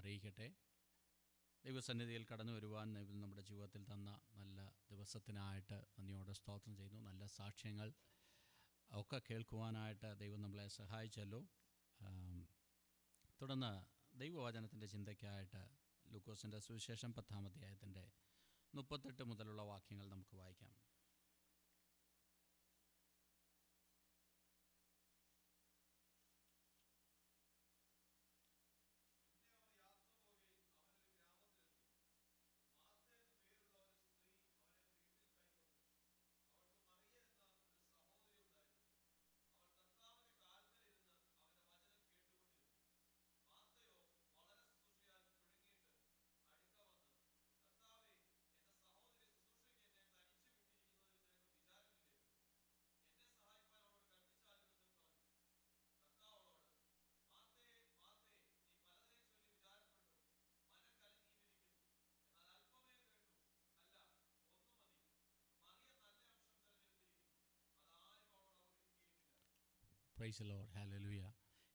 അറിയിക്കട്ടെ. ദൈവസന്നിധിയിൽ കടന്നു വരുവാൻ നമ്മുടെ ജീവിതത്തിൽ തന്ന നല്ല ദിവസത്തിനായിട്ട് നന്ദിയോടെ സ്തോത്രം ചെയ്യുന്നു. നല്ല സാക്ഷ്യങ്ങൾ ഒക്കെ കേൾക്കുവാനായിട്ട് ദൈവം നമ്മളെ സഹായിച്ചല്ലോ. തുടർന്ന് ദൈവവചനത്തിൻ്റെ ചിന്തയ്ക്കായിട്ട് ലൂക്കോസിൻ്റെ സുവിശേഷം 10-ാം അധ്യായത്തിൻ്റെ 38 മുതലുള്ള വാക്യങ്ങൾ നമുക്ക് വായിക്കാം. Price the lord, hallelujah.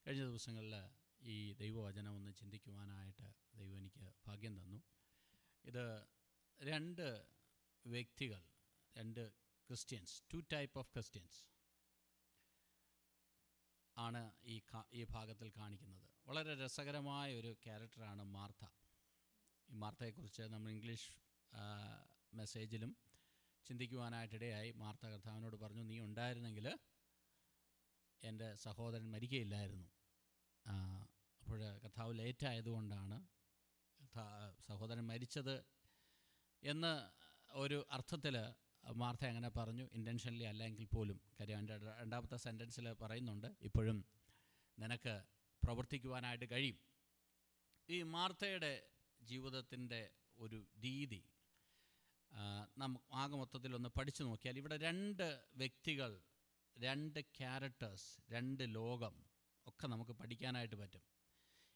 കഴിഞ്ഞ ദിവസങ്ങളിൽ ഈ ദൈവവചനം ഒന്ന് ചിന്തിക്കുവാനായിട്ട് ദൈവം എനിക്ക് ഭാഗ്യം തന്നു. ഇത് രണ്ട് വ്യക്തികൾ, രണ്ട് ക്രിസ്ത്യൻസ്, 2 type of ക്രിസ്ത്യൻസ് ആണ് ഈ ഭാഗത്തിൽ കാണിക്കുന്നത്. വളരെ രസകരമായ ഒരു ക്യാരക്ടറാണ് മാർത്ത. ഈ മാർത്തയെക്കുറിച്ച് നമ്മൾ ഇംഗ്ലീഷ് മെസ്സേജിലും ചിന്തിക്കുവാനായിട്ടിടയായി. മാർത്ത കർത്താവിനോട് പറഞ്ഞു, നീ ഉണ്ടായിരുന്നെങ്കിൽ എൻ്റെ സഹോദരൻ മരിക്കുകയില്ലായിരുന്നു. അപ്പോൾ കർത്താവ് ലേറ്റായതുകൊണ്ടാണ് സഹോദരൻ മരിച്ചത് എന്ന് ഒരു അർത്ഥത്തിൽ മാർത്ത അങ്ങനെ പറഞ്ഞു, ഇൻറ്റൻഷനലി അല്ലെങ്കിൽ പോലും. കാര്യം എൻ്റെ രണ്ടാമത്തെ സെൻറ്റൻസിൽ പറയുന്നുണ്ട്, ഇപ്പോഴും നിനക്ക് പ്രവർത്തിക്കുവാനായിട്ട് കഴിയും. ഈ മാർത്തയുടെ ജീവിതത്തിൻ്റെ ഒരു രീതി ആകെ മൊത്തത്തിലൊന്ന് പഠിച്ചു നോക്കിയാൽ ഇവിടെ രണ്ട് വ്യക്തികൾ, രണ്ട് ക്യാരക്ടേഴ്സ്, രണ്ട് ലോകം ഒക്കെ നമുക്ക് പഠിക്കാനായിട്ട് പറ്റും.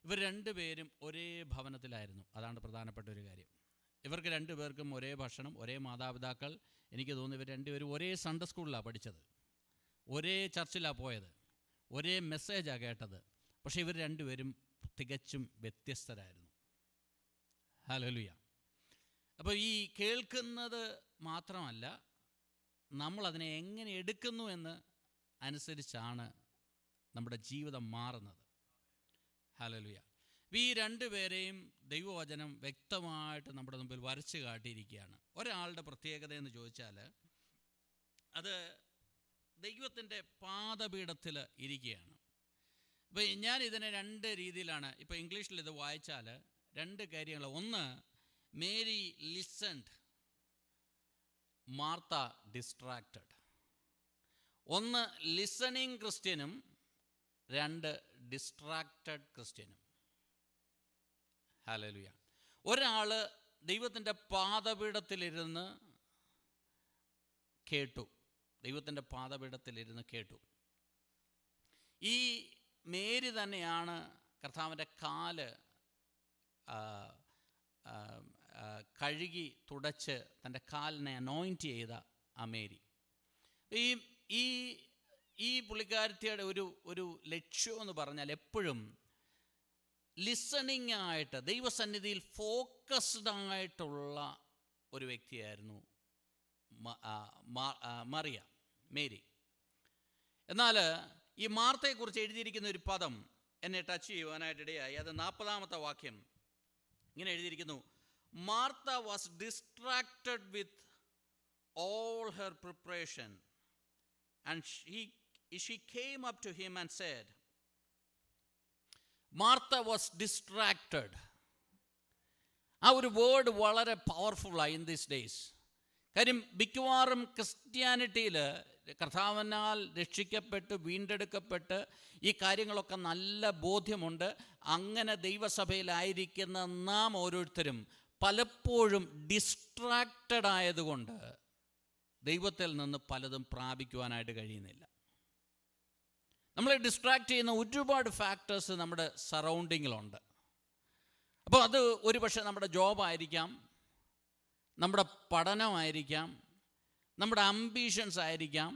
ഇവർ രണ്ടുപേരും ഒരേ ഭവനത്തിലായിരുന്നു. അതാണ് പ്രധാനപ്പെട്ട ഒരു കാര്യം. ഇവർക്ക് രണ്ടുപേർക്കും ഒരേ ഭക്ഷണം, ഒരേ മാതാപിതാക്കൾ. എനിക്ക് തോന്നുന്നു ഇവർ രണ്ടുപേരും ഒരേ സൺഡേ സ്കൂളിലാണ് പഠിച്ചത്, ഒരേ ചർച്ചിലാണ് പോയത്, ഒരേ മെസ്സേജാണ് കേട്ടത്. പക്ഷേ ഇവർ രണ്ടുപേരും തികച്ചും വ്യത്യസ്തരായിരുന്നു. ഹല്ലേലൂയ. അപ്പോൾ ഈ കേൾക്കുന്നത് മാത്രമല്ല, നമ്മളതിനെ എങ്ങനെ എടുക്കുന്നു എന്ന് അനുസരിച്ചാണ് നമ്മുടെ ജീവിതം മാറുന്നത്. ഹല്ലേലൂയ. ഈ രണ്ടുപേരെയും ദൈവവചനം വ്യക്തമായിട്ട് നമ്മുടെ മുമ്പിൽ വരച്ച് കാട്ടിയിരിക്കുകയാണ്. ഒരാളുടെ പ്രത്യേകത എന്ന് ചോദിച്ചാൽ അത് ദൈവത്തിൻ്റെ പാദപീഠത്തിൽ ഇരിക്കുകയാണ്. അപ്പോൾ ഞാനിതിനെ രണ്ട് രീതിയിലാണ്, ഇപ്പോൾ ഇംഗ്ലീഷിൽ ഇത് വായിച്ചാൽ രണ്ട് കാര്യങ്ങൾ. ഒന്ന്, മേരി ലിസൺഡ്, മാർത്ത ഡിസ്ട്രാക്റ്റഡ്. ഒന്ന് ലിസണിങ് ക്രിസ്ത്യനും, രണ്ട് ഡിസ്ട്രാക്റ്റഡ് ക്രിസ്ത്യനും. ഹല്ലേലൂയ. ഒരാൾ ദൈവത്തിൻ്റെ പാദപീഠത്തിലിരുന്ന് കേട്ടു, ദൈവത്തിൻ്റെ പാദപീഠത്തിലിരുന്ന് കേട്ടു. ഈ മേരി തന്നെയാണ് കർത്താവിൻ്റെ കാല് കഴുകി തുടച്ച് തൻ്റെ കാലിനെ അനോയിൻറ്റ് ചെയ്ത ആ മേരി. ഈ പുള്ളിക്കാരത്തിയുടെ ഒരു ലക്ഷ്യം എന്ന് പറഞ്ഞാൽ എപ്പോഴും ലിസണിങ് ആയിട്ട് ദൈവസന്നിധിയിൽ ഫോക്കസ്ഡ് ആയിട്ടുള്ള ഒരു വ്യക്തിയായിരുന്നു മേരി. എന്നാൽ ഈ മാർത്തയെക്കുറിച്ച് എഴുതിയിരിക്കുന്ന ഒരു പദം എന്നെ ടച്ച് ചെയ്യുവാനായിട്ടിടയായി. അത് 40-ാമത്തെ വാക്യം ഇങ്ങനെ എഴുതിയിരിക്കുന്നു, Martha was distracted with all her preparation and she came up to him and said, Martha was distracted. ആ ഒരു വേർഡ് വളരെ പവർഫുള്ളായി ഇൻ ദീസ് ഡേയ്സ്. കാര്യം മിക്കവാറും ക്രിസ്ത്യാനിറ്റിയിൽ കർത്താവിനാൽ രക്ഷിക്കപ്പെട്ട് വീണ്ടെടുക്കപ്പെട്ട് ഈ കാര്യങ്ങളൊക്കെ നല്ല ബോധ്യമുണ്ട്. അങ്ങനെ ദൈവസഭയിലായിരിക്കുന്ന നാം ഓരോരുത്തരും പലപ്പോഴും ഡിസ്ട്രാക്റ്റഡ് ആയതുകൊണ്ട് ദൈവത്തിൽ നിന്ന് പലതും പ്രാപിക്കുവാനായിട്ട് കഴിയുന്നില്ല. നമ്മളെ ഡിസ്ട്രാക്റ്റ് ചെയ്യുന്ന ഒരുപാട് ഫാക്ടേഴ്സ് നമ്മുടെ സറൗണ്ടിങ്ങിലുണ്ട്. അപ്പോൾ അത് ഒരു പക്ഷേ നമ്മുടെ ജോബായിരിക്കാം, നമ്മുടെ പഠനമായിരിക്കാം, നമ്മുടെ അംബീഷൻസ് ആയിരിക്കാം,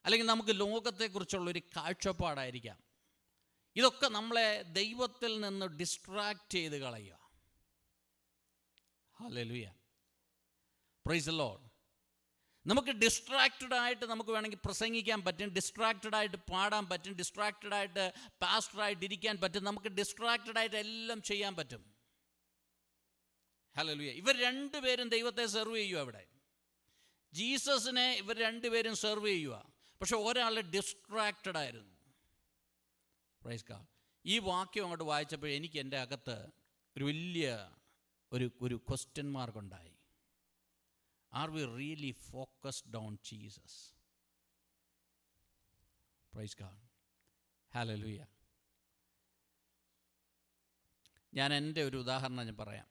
അല്ലെങ്കിൽ നമുക്ക് ലോകത്തെക്കുറിച്ചുള്ളൊരു കാഴ്ചപ്പാടായിരിക്കാം. ഇതൊക്കെ നമ്മളെ ദൈവത്തിൽ നിന്ന് ഡിസ്ട്രാക്റ്റ് ചെയ്ത് കളയുക. Hallelujah, price the Lord. നമുക്ക് ഡിസ്ട്രാക്റ്റഡ് ആയിട്ട് നമുക്ക് വേണമെങ്കിൽ പ്രസംഗിക്കാൻ പറ്റും, ഡിസ്ട്രാക്റ്റഡ് ആയിട്ട് പാടാൻ പറ്റും, ഡിസ്ട്രാക്റ്റഡ് ആയിട്ട് പാസ്റ്ററായിട്ട് ഇരിക്കാൻ പറ്റും, നമുക്ക് ഡിസ്ട്രാക്റ്റഡ് ആയിട്ട് എല്ലാം ചെയ്യാൻ പറ്റും. ഹല്ലേലൂയ. ഇവർ രണ്ടുപേരും ദൈവത്തെ സെർവ് ചെയ്യുക. അവിടെ ജീസസിനെ ഇവർ രണ്ടുപേരും സെർവ് ചെയ്യുക. പക്ഷെ ഒരാൾ ഡിസ്ട്രാക്റ്റഡ് ആയിരുന്നു. Praise God. ഈ വാക്യം അങ്ങോട്ട് വായിച്ചപ്പോൾ എനിക്ക് എൻ്റെ അകത്ത് ഒരു വലിയ ഒരു ക്വസ്റ്റ്യൻ മാർക്ക് ഉണ്ടായി. Are we really focused on Jesus? Praise God. Hallelujah. ഞാൻ എൻ്റെ ഒരു ഉദാഹരണം ഞാൻ പറയാം.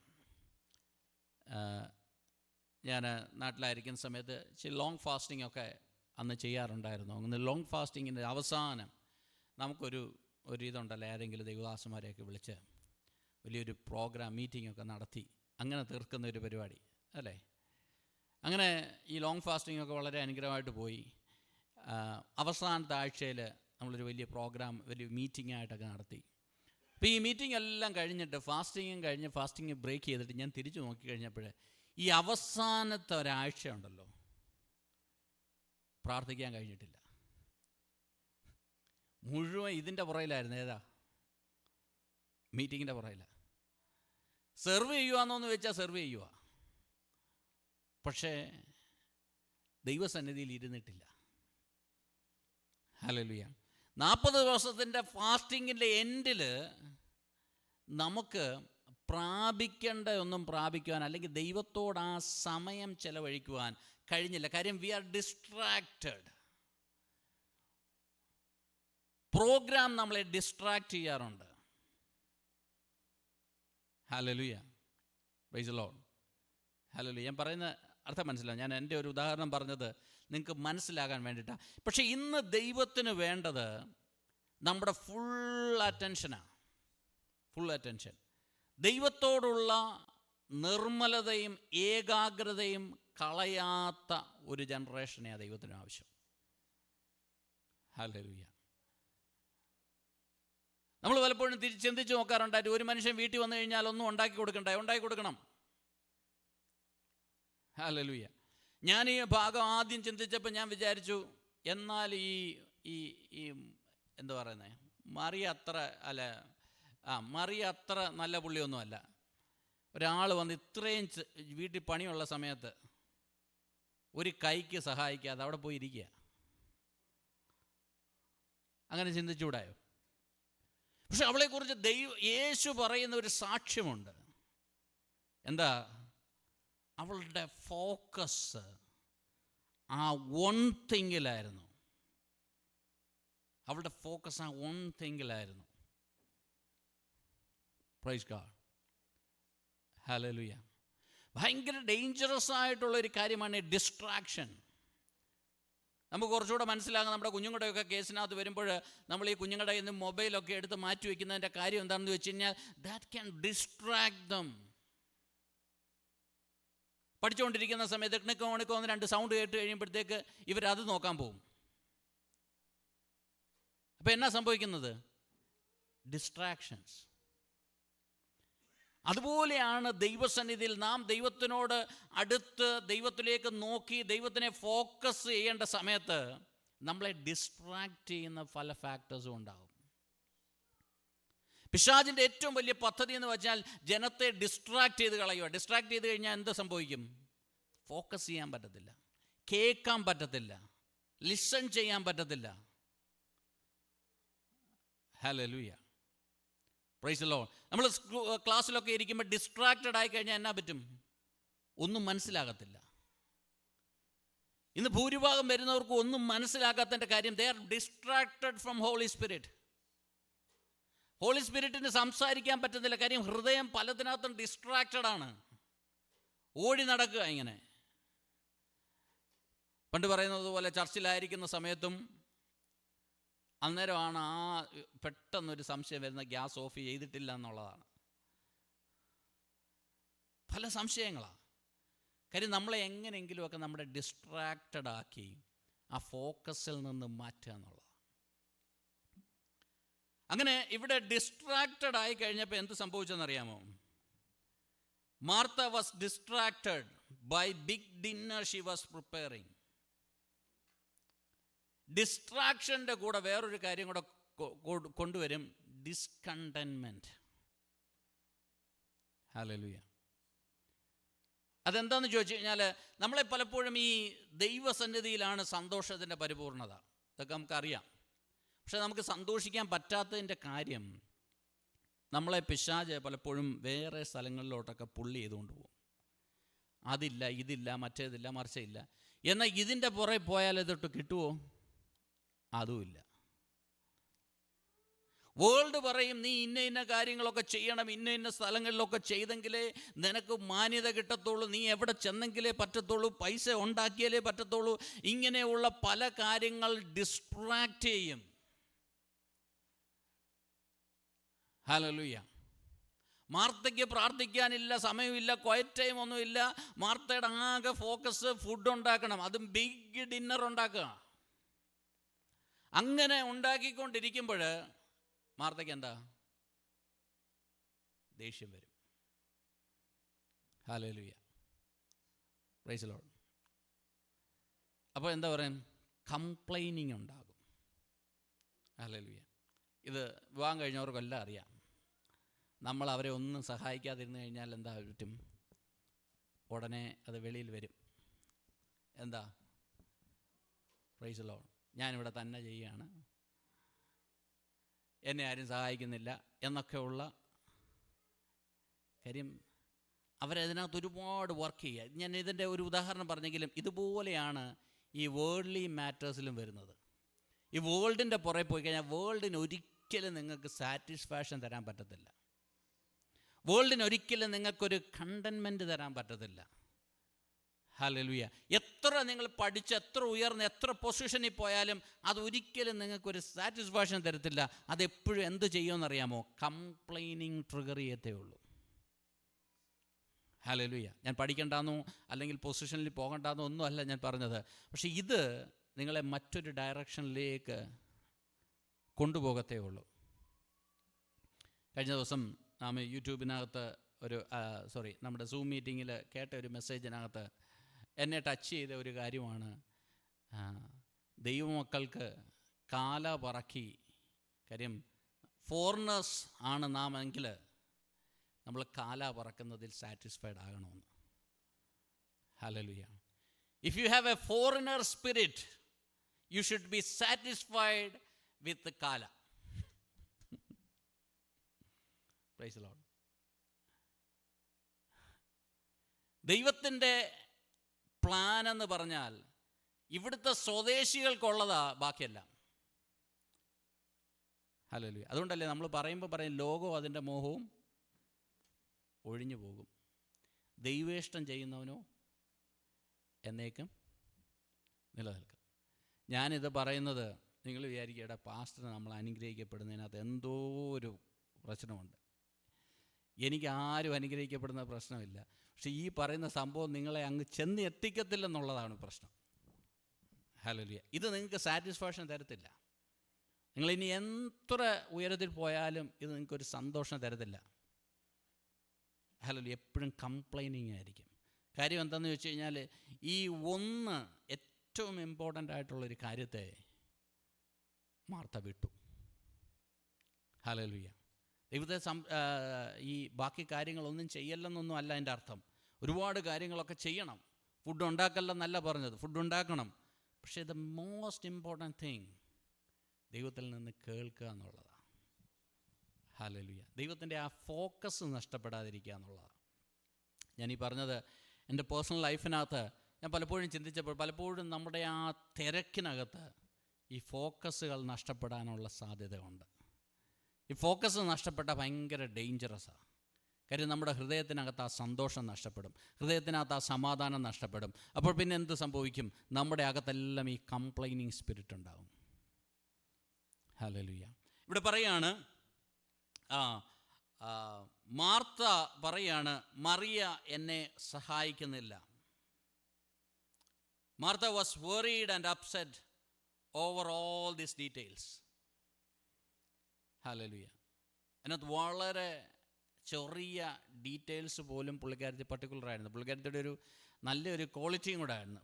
ഞാൻ നാട്ടിലായിരിക്കുന്ന സമയത്ത് ലോങ് ഫാസ്റ്റിംഗ് ഒക്കെ അന്ന് ചെയ്യാറുണ്ടായിരുന്നു. അന്ന് ലോങ് ഫാസ്റ്റിങ്ങിൻ്റെ അവസാനം നമുക്കൊരു ഇതുണ്ടല്ലോ, ഏതെങ്കിലും ദൈവദാസന്മാരെയൊക്കെ വിളിച്ച് വലിയൊരു പ്രോഗ്രാം മീറ്റിംഗ് ഒക്കെ നടത്തി അങ്ങനെ തീർക്കുന്ന ഒരു പരിപാടി അല്ലേ. അങ്ങനെ ഈ ലോങ് ഫാസ്റ്റിംഗ് ഒക്കെ വളരെ അനുഗ്രഹമായിട്ട് പോയി. അവസാനത്തെ ആഴ്ചയിൽ നമ്മളൊരു വലിയ പ്രോഗ്രാം, വലിയ മീറ്റിംഗ് ആയിട്ടൊക്കെ നടത്തി. അപ്പോൾ ഈ മീറ്റിംഗ് എല്ലാം കഴിഞ്ഞിട്ട് ഫാസ്റ്റിംഗ് ബ്രേക്ക് ചെയ്തിട്ട് ഞാൻ തിരിച്ചു നോക്കിക്കഴിഞ്ഞപ്പോൾ ഈ അവസാനത്തെ ഒരാഴ്ച ഉണ്ടല്ലോ, പ്രാർത്ഥിക്കാൻ കഴിഞ്ഞിട്ടില്ല. മുഴുവൻ ഇതിൻ്റെ പുറയിലായിരുന്നു. ഏതാ? മീറ്റിങ്ങിൻ്റെ പുറയിലാണ്. സെർവ് ചെയ്യുവാന്നോന്ന് വെച്ചാൽ സെർവ് ചെയ്യുക, പക്ഷേ ദൈവസന്നിധിയിൽ ഇരുന്നിട്ടില്ല. ഹല്ലേലൂയ. 40 ദിവസത്തിൻ്റെ ഫാസ്റ്റിങ്ങിൻ്റെ എൻഡിൽ നമുക്ക് പ്രാപിക്കേണ്ട ഒന്നും പ്രാപിക്കുവാൻ, അല്ലെങ്കിൽ ദൈവത്തോട് ആ സമയം ചെലവഴിക്കുവാൻ കഴിഞ്ഞില്ല. കാര്യം വി ആർ ഡിസ്ട്രാക്റ്റഡ്. പ്രോഗ്രാം നമ്മളെ ഡിസ്ട്രാക്റ്റ് ചെയ്യാറുണ്ട്. Hallelujah, price the lord. Hallelujah. ഞാൻ പറയുന്ന അർത്ഥം മനസ്സിലാവും. ഞാൻ എൻ്റെ ഒരു ഉദാഹരണം പറഞ്ഞത് നിങ്ങൾക്ക് മനസ്സിലാകാൻ വേണ്ടിയിട്ടാണ്. പക്ഷേ ഇന്ന് ദൈവത്തിന് വേണ്ടത് നമ്മുടെ ഫുൾ അറ്റൻഷനാണ്. Full attention. ദൈവത്തോടുള്ള നിർമ്മലതയും ഏകാഗ്രതയും കളയാത്ത ഒരു ജനറേഷനെയാണ് ദൈവത്തിന് ആവശ്യം. ഹല്ലേലൂയ. നമ്മൾ പലപ്പോഴും ചിന്തിച്ച് നോക്കാറുണ്ടായിട്ട്, ഒരു മനുഷ്യൻ വീട്ടിൽ വന്നു കഴിഞ്ഞാൽ ഒന്നും ഉണ്ടാക്കി കൊടുക്കണം. ഹല്ലേലൂയ. ഞാൻ ഈ ഭാഗം ആദ്യം ചിന്തിച്ചപ്പോൾ ഞാൻ വിചാരിച്ചു, എന്നാൽ ഈ എന്താ പറയുന്നത്, മറിയ അത്ര നല്ല പുള്ളിയൊന്നുമല്ല. ഒരാൾ വന്ന് ഇത്രയും വീട്ടിൽ പണിയുള്ള സമയത്ത് ഒരു കൈക്ക് സഹായിക്കാതെ അവിടെ പോയി ഇരിക്കുക. അങ്ങനെ ചിന്തിച്ചുകൂടായോ? പക്ഷെ അവളെക്കുറിച്ച് യേശു പറയുന്ന ഒരു സാക്ഷ്യമുണ്ട്. എന്താ? അവളുടെ ഫോക്കസ് ആ വൺ തിങ്ങിലായിരുന്നു. അവളുടെ ഫോക്കസ് ആ വൺ തിങ്ങിലായിരുന്നു. Praise God. ഹല്ലേലൂയ. ഭയങ്കര ഡേഞ്ചറസ് ആയിട്ടുള്ളൊരു കാര്യമാണ് ഡിസ്ട്രാക്ഷൻ. നമുക്ക് കുറച്ചുകൂടെ മനസ്സിലാകും. നമ്മുടെ കുഞ്ഞുങ്ങളുടെയൊക്കെ കേസിനകത്ത് വരുമ്പോൾ നമ്മൾ ഈ കുഞ്ഞുങ്ങളുടെ കയ്യിൽ നിന്ന് മൊബൈലൊക്കെ എടുത്ത് മാറ്റി വയ്ക്കുന്നതിൻ്റെ കാര്യം എന്താണെന്ന് വെച്ച് കഴിഞ്ഞാൽ, ദാറ്റ് ക്യാൻ ഡിസ്ട്രാക്ട് ദം. പഠിച്ചുകൊണ്ടിരിക്കുന്ന സമയത്ത് ണിക്കോ 2 സൗണ്ട് കേട്ട് കഴിയുമ്പോഴത്തേക്ക് ഇവരത് നോക്കാൻ പോകും. അപ്പോൾ എന്നാ സംഭവിക്കുന്നത്? ഡിസ്ട്രാക്ഷൻസ്. അതുപോലെയാണ് ദൈവസന്നിധിയിൽ നാം ദൈവത്തിനോട് അടുത്ത് ദൈവത്തിലേക്ക് നോക്കി ദൈവത്തിനെ ഫോക്കസ് ചെയ്യേണ്ട സമയത്ത് നമ്മളെ ഡിസ്ട്രാക്റ്റ് ചെയ്യുന്ന പല ഫാക്ടേഴ്സും ഉണ്ടാകും. പിശാചിൻ്റെ ഏറ്റവും വലിയ പദ്ധതി എന്ന് വെച്ചാൽ ജനത്തെ ഡിസ്ട്രാക്റ്റ് ചെയ്ത് കളയുക. ഡിസ്ട്രാക്റ്റ് ചെയ്ത് കഴിഞ്ഞാൽ എന്ത് സംഭവിക്കും? ഫോക്കസ് ചെയ്യാൻ പറ്റത്തില്ല, കേൾക്കാൻ പറ്റത്തില്ല, ലിസൺ ചെയ്യാൻ പറ്റത്തില്ല. Hallelujah, price the Lord. നമ്മൾ ക്ലാസ്സിലൊക്കെ ഇരിക്കുമ്പോൾ ഡിസ്ട്രാക്റ്റഡ് ആയി കഴിഞ്ഞാൽ എന്നാ പറ്റും? ഒന്നും മനസ്സിലാകത്തില്ല. ഇന്ന് ഭൂരിഭാഗം വരുന്നവർക്ക് ഒന്നും മനസ്സിലാക്കാത്തതിൻ്റെ കാര്യം, they are distracted from holy spirit. Holy സ്പിരിറ്റിന് സംസാരിക്കാൻ പറ്റുന്നില്ല. കാര്യം ഹൃദയം പലതിനകത്തും ഡിസ്ട്രാക്റ്റഡ് ആണ്. ഓടി നടക്കുക ഇങ്ങനെ. പണ്ട് പറയുന്നത് പോലെ ചർച്ചിലായിരിക്കുന്ന സമയത്തും അന്നേരമാണ് പെട്ടെന്നൊരു സംശയം വരുന്ന, ഗ്യാസ് ഓഫ് ചെയ്തിട്ടില്ല എന്നുള്ളതാണ്. പല സംശയങ്ങളാണ്. കാര്യം നമ്മളെ എങ്ങനെയെങ്കിലുമൊക്കെ നമ്മുടെ ഡിസ്ട്രാക്റ്റഡ് ആക്കി ആ ഫോക്കസിൽ നിന്ന് മാറ്റുക എന്നുള്ളത്. അങ്ങനെ ഇവിടെ ഡിസ്ട്രാക്റ്റഡ് ആയി കഴിഞ്ഞപ്പോൾ എന്ത് സംഭവിച്ചെന്നറിയാമോ? Martha was distracted by big dinner she was preparing. ഡിസ്ട്രാക്ഷൻ്റെ കൂടെ വേറൊരു കാര്യം കൂടെ കൊണ്ടുവരും, ഡിസ്കണ്ടൻമെൻറ്റ്. ഹല്ലേലൂയ. അതെന്താണെന്ന് ചോദിച്ചു കഴിഞ്ഞാൽ, നമ്മളെ പലപ്പോഴും ഈ ദൈവസന്നിധിയിലാണ് സന്തോഷത്തിൻ്റെ പരിപൂർണത, ഇതൊക്കെ നമുക്കറിയാം. പക്ഷെ നമുക്ക് സന്തോഷിക്കാൻ പറ്റാത്തതിൻ്റെ കാര്യം, നമ്മളെ പിശാച് പലപ്പോഴും വേറെ സ്ഥലങ്ങളിലോട്ടൊക്കെ പുള്ളി ചെയ്തുകൊണ്ട് പോകും. അതില്ല, ഇതില്ല, മറ്റേതില്ല, മറിച്ചില്ല. എന്നാൽ ഇതിൻ്റെ പുറകെ പോയാൽ ഇതൊട്ട് കിട്ടുമോ? അതുമില്ല. വേൾഡ് പറയും നീ ഇന്ന ഇന്ന കാര്യങ്ങളൊക്കെ ചെയ്യണം, ഇന്ന ഇന്ന സ്ഥലങ്ങളിലൊക്കെ ചെയ്തെങ്കിലേ നിനക്ക് മാന്യത കിട്ടത്തുള്ളൂ, നീ എവിടെ ചെന്നെങ്കിലേ പറ്റത്തുള്ളൂ, പൈസ ഉണ്ടാക്കിയാലേ പറ്റത്തുള്ളൂ. ഇങ്ങനെയുള്ള പല കാര്യങ്ങൾ ഡിസ്ട്രാക്റ്റ് ചെയ്യും. ഹല്ലേലൂയ. മാർത്തയ്ക്ക് പ്രാർത്ഥിക്കാനില്ല, സമയമില്ല, ക്വയറ്റ് ടൈം ഒന്നുമില്ല. മാർത്തയുടെ ആകെ ഫോക്കസ് ഫുഡ് ഉണ്ടാക്കണം, അതും ബിഗ് ഡിന്നർ ഉണ്ടാക്കുക. അങ്ങനെ ഉണ്ടാക്കിക്കൊണ്ടിരിക്കുമ്പോൾ മാർത്തയ്ക്ക് എന്താ? ദേഷ്യം വരും. Hallelujah, price the Lord. അപ്പോൾ എന്താ പറയുക? കംപ്ലൈനിങ് ഉണ്ടാകും. ഹല്ലേലൂയ. ഇത് വിവാഹം കഴിഞ്ഞവർക്കെല്ലാം അറിയാം. നമ്മൾ അവരെ ഒന്നും സഹായിക്കാതിരുന്നു കഴിഞ്ഞാൽ എന്താ പറ്റും? ഉടനെ അത് വെളിയിൽ വരും. എന്താ? പ്രൈസ് ദി ലോർഡ്, ഞാനിവിടെ തന്നെ ചെയ്യുകയാണ്, എന്നെ ആരും സഹായിക്കുന്നില്ല എന്നൊക്കെയുള്ള കാര്യം. അവരതിനകത്ത് ഒരുപാട് വർക്ക് ചെയ്യുക. ഞാൻ ഇതിൻ്റെ ഒരു ഉദാഹരണം പറഞ്ഞെങ്കിലും ഇതുപോലെയാണ് ഈ വേൾഡ്ലി മാറ്റേഴ്സിലും വരുന്നത്. ഈ വേൾഡിൻ്റെ പുറകെ പോയി കഴിഞ്ഞാൽ വേൾഡിന് ഒരിക്കലും നിങ്ങൾക്ക് സാറ്റിസ്ഫാക്ഷൻ തരാൻ പറ്റത്തില്ല. വേൾഡിന് ഒരിക്കലും നിങ്ങൾക്കൊരു കണ്ടൻമെൻറ്റ് തരാൻ പറ്റത്തില്ല. ഹല്ലേലൂയ. എത്ര നിങ്ങൾ പഠിച്ച് എത്ര ഉയർന്ന് എത്ര പൊസിഷനിൽ പോയാലും അതൊരിക്കലും നിങ്ങൾക്കൊരു സാറ്റിസ്ഫാക്ഷൻ തരത്തില്ല. അതെപ്പോഴും എന്ത് ചെയ്യുമെന്നറിയാമോ? കംപ്ലൈനിങ് ട്രിഗർ ചെയ്യത്തേ ഉള്ളൂ. ഹല്ലേലൂയ. ഞാൻ പഠിക്കണ്ടെന്നോ അല്ലെങ്കിൽ പൊസിഷനിൽ പോകണ്ടെന്നോ ഒന്നും അല്ല ഞാൻ പറഞ്ഞത്. പക്ഷേ ഇത് നിങ്ങളെ മറ്റൊരു ഡയറക്ഷനിലേക്ക് കൊണ്ടുപോകത്തേ ഉള്ളൂ. കഴിഞ്ഞ ദിവസം നാം യൂട്യൂബിനകത്ത് നമ്മുടെ സൂം മീറ്റിങ്ങിൽ കേട്ട ഒരു മെസ്സേജിനകത്ത് എന്നെ ടച്ച് ചെയ്ത ഒരു കാര്യമാണ്, ദൈവമക്കൾക്ക് കാല പറക്കി. കാര്യം ഫോറിനേഴ്സ് ആണ് നാം എങ്കിൽ നമ്മൾ കാല പറക്കുന്നതിൽ സാറ്റിസ്ഫൈഡ് ആകണമെന്ന്. Hallelujah. If you have a foreigner spirit you should be satisfied with കാല. Praise the lord. ദൈവത്തിൻ്റെ പ്ലാൻ എന്ന് പറഞ്ഞാൽ ഇവിടുത്തെ സ്വദേശികൾക്കുള്ളതാ, ബാക്കിയെല്ലാം. ഹല്ലേലൂയ. അതുകൊണ്ടല്ലേ നമ്മൾ പറയുമ്പോൾ പറയും ലോകവും അതിൻ്റെ മോഹവും ഒഴിഞ്ഞു പോകും, ദൈവേഷ്ടം ചെയ്യുന്നവനോ എന്നേക്കും നിലനിൽക്കും. ഞാനിത് പറയുന്നത് നിങ്ങൾ വിചാരിക്കുക പാസ്റ്റർ നമ്മൾ അനുഗ്രഹിക്കപ്പെടുന്നതിനകത്ത് എന്തോ ഒരു പ്രശ്നമുണ്ട്. എനിക്ക് ആരും അനുഗ്രഹിക്കപ്പെടുന്ന പ്രശ്നമില്ല. പക്ഷെ ഈ പറയുന്ന സംഭവം നിങ്ങളെ അങ്ങ് ചെന്ന് എത്തിക്കത്തില്ലെന്നുള്ളതാണ് പ്രശ്നം. ഹല്ലേലൂയ. ഇത് നിങ്ങൾക്ക് സാറ്റിസ്ഫാക്ഷൻ തരത്തില്ല. നിങ്ങളിനി എത്ര ഉയരത്തിൽ പോയാലും ഇത് നിങ്ങൾക്കൊരു സന്തോഷം തരത്തില്ല. ഹല്ലേലൂയ. എപ്പോഴും കംപ്ലൈനിങ് ആയിരിക്കും. കാര്യം എന്താണെന്ന് ചോദിച്ചു കഴിഞ്ഞാൽ ഈ ഏറ്റവും ഇമ്പോർട്ടൻ്റ് ആയിട്ടുള്ളൊരു കാര്യത്തെ മാർത്ത വിട്ടു. ഹല്ലേലൂയ. ദൈവത്തെ ഈ ബാക്കി കാര്യങ്ങളൊന്നും ചെയ്യല്ലെന്നൊന്നും അല്ല എൻ്റെ അർത്ഥം. ഒരുപാട് കാര്യങ്ങളൊക്കെ ചെയ്യണം. ഫുഡ് ഉണ്ടാക്കല്ലെന്നല്ല പറഞ്ഞത്, ഫുഡ് ഉണ്ടാക്കണം. പക്ഷേ ദ മോസ്റ്റ് ഇമ്പോർട്ടൻറ്റ് തിങ് ദൈവത്തിൽ നിന്ന് കേൾക്കുക എന്നുള്ളതാണ്. ഹല്ലേലൂയ. ദൈവത്തിൻ്റെ ആ ഫോക്കസ് നഷ്ടപ്പെടാതിരിക്കുക എന്നുള്ളതാണ്. ഞാനീ പറഞ്ഞത് എൻ്റെ പേഴ്സണൽ ലൈഫിനകത്ത് ഞാൻ പലപ്പോഴും ചിന്തിച്ചപ്പോൾ പലപ്പോഴും നമ്മുടെ ആ തിരക്കിനകത്ത് ഈ ഫോക്കസുകൾ നഷ്ടപ്പെടാനുള്ള സാധ്യത ഉണ്ട്. ഈ ഫോക്കസ് നഷ്ടപ്പെട്ടാൽ ഭയങ്കര ഡേഞ്ചറസാണ്. കാര്യം നമ്മുടെ ഹൃദയത്തിനകത്ത് ആ സന്തോഷം നഷ്ടപ്പെടും, ഹൃദയത്തിനകത്ത് ആ സമാധാനം നഷ്ടപ്പെടും. അപ്പോൾ പിന്നെ എന്ത് സംഭവിക്കും? നമ്മുടെ അകത്തെല്ലാം ഈ കംപ്ലൈനിങ് സ്പിരിറ്റ് ഉണ്ടാകും. ഹല്ലേലൂയ. ഇവിടെ പറയാണ്, മാർത്ത പറയാണ്, മറിയ എന്നെ സഹായിക്കുന്നില്ല. Martha was worried and upset over all these details. Hallelujah. അതിനകത്ത് വളരെ ചെറിയ ഡീറ്റെയിൽസ് പോലും പുള്ളിക്കാരത്തി പർട്ടിക്കുലറായിരുന്നു. പുള്ളിക്കാരത്തിയുടെ ഒരു നല്ലൊരു ക്വാളിറ്റിയും കൂടെ ആയിരുന്നു.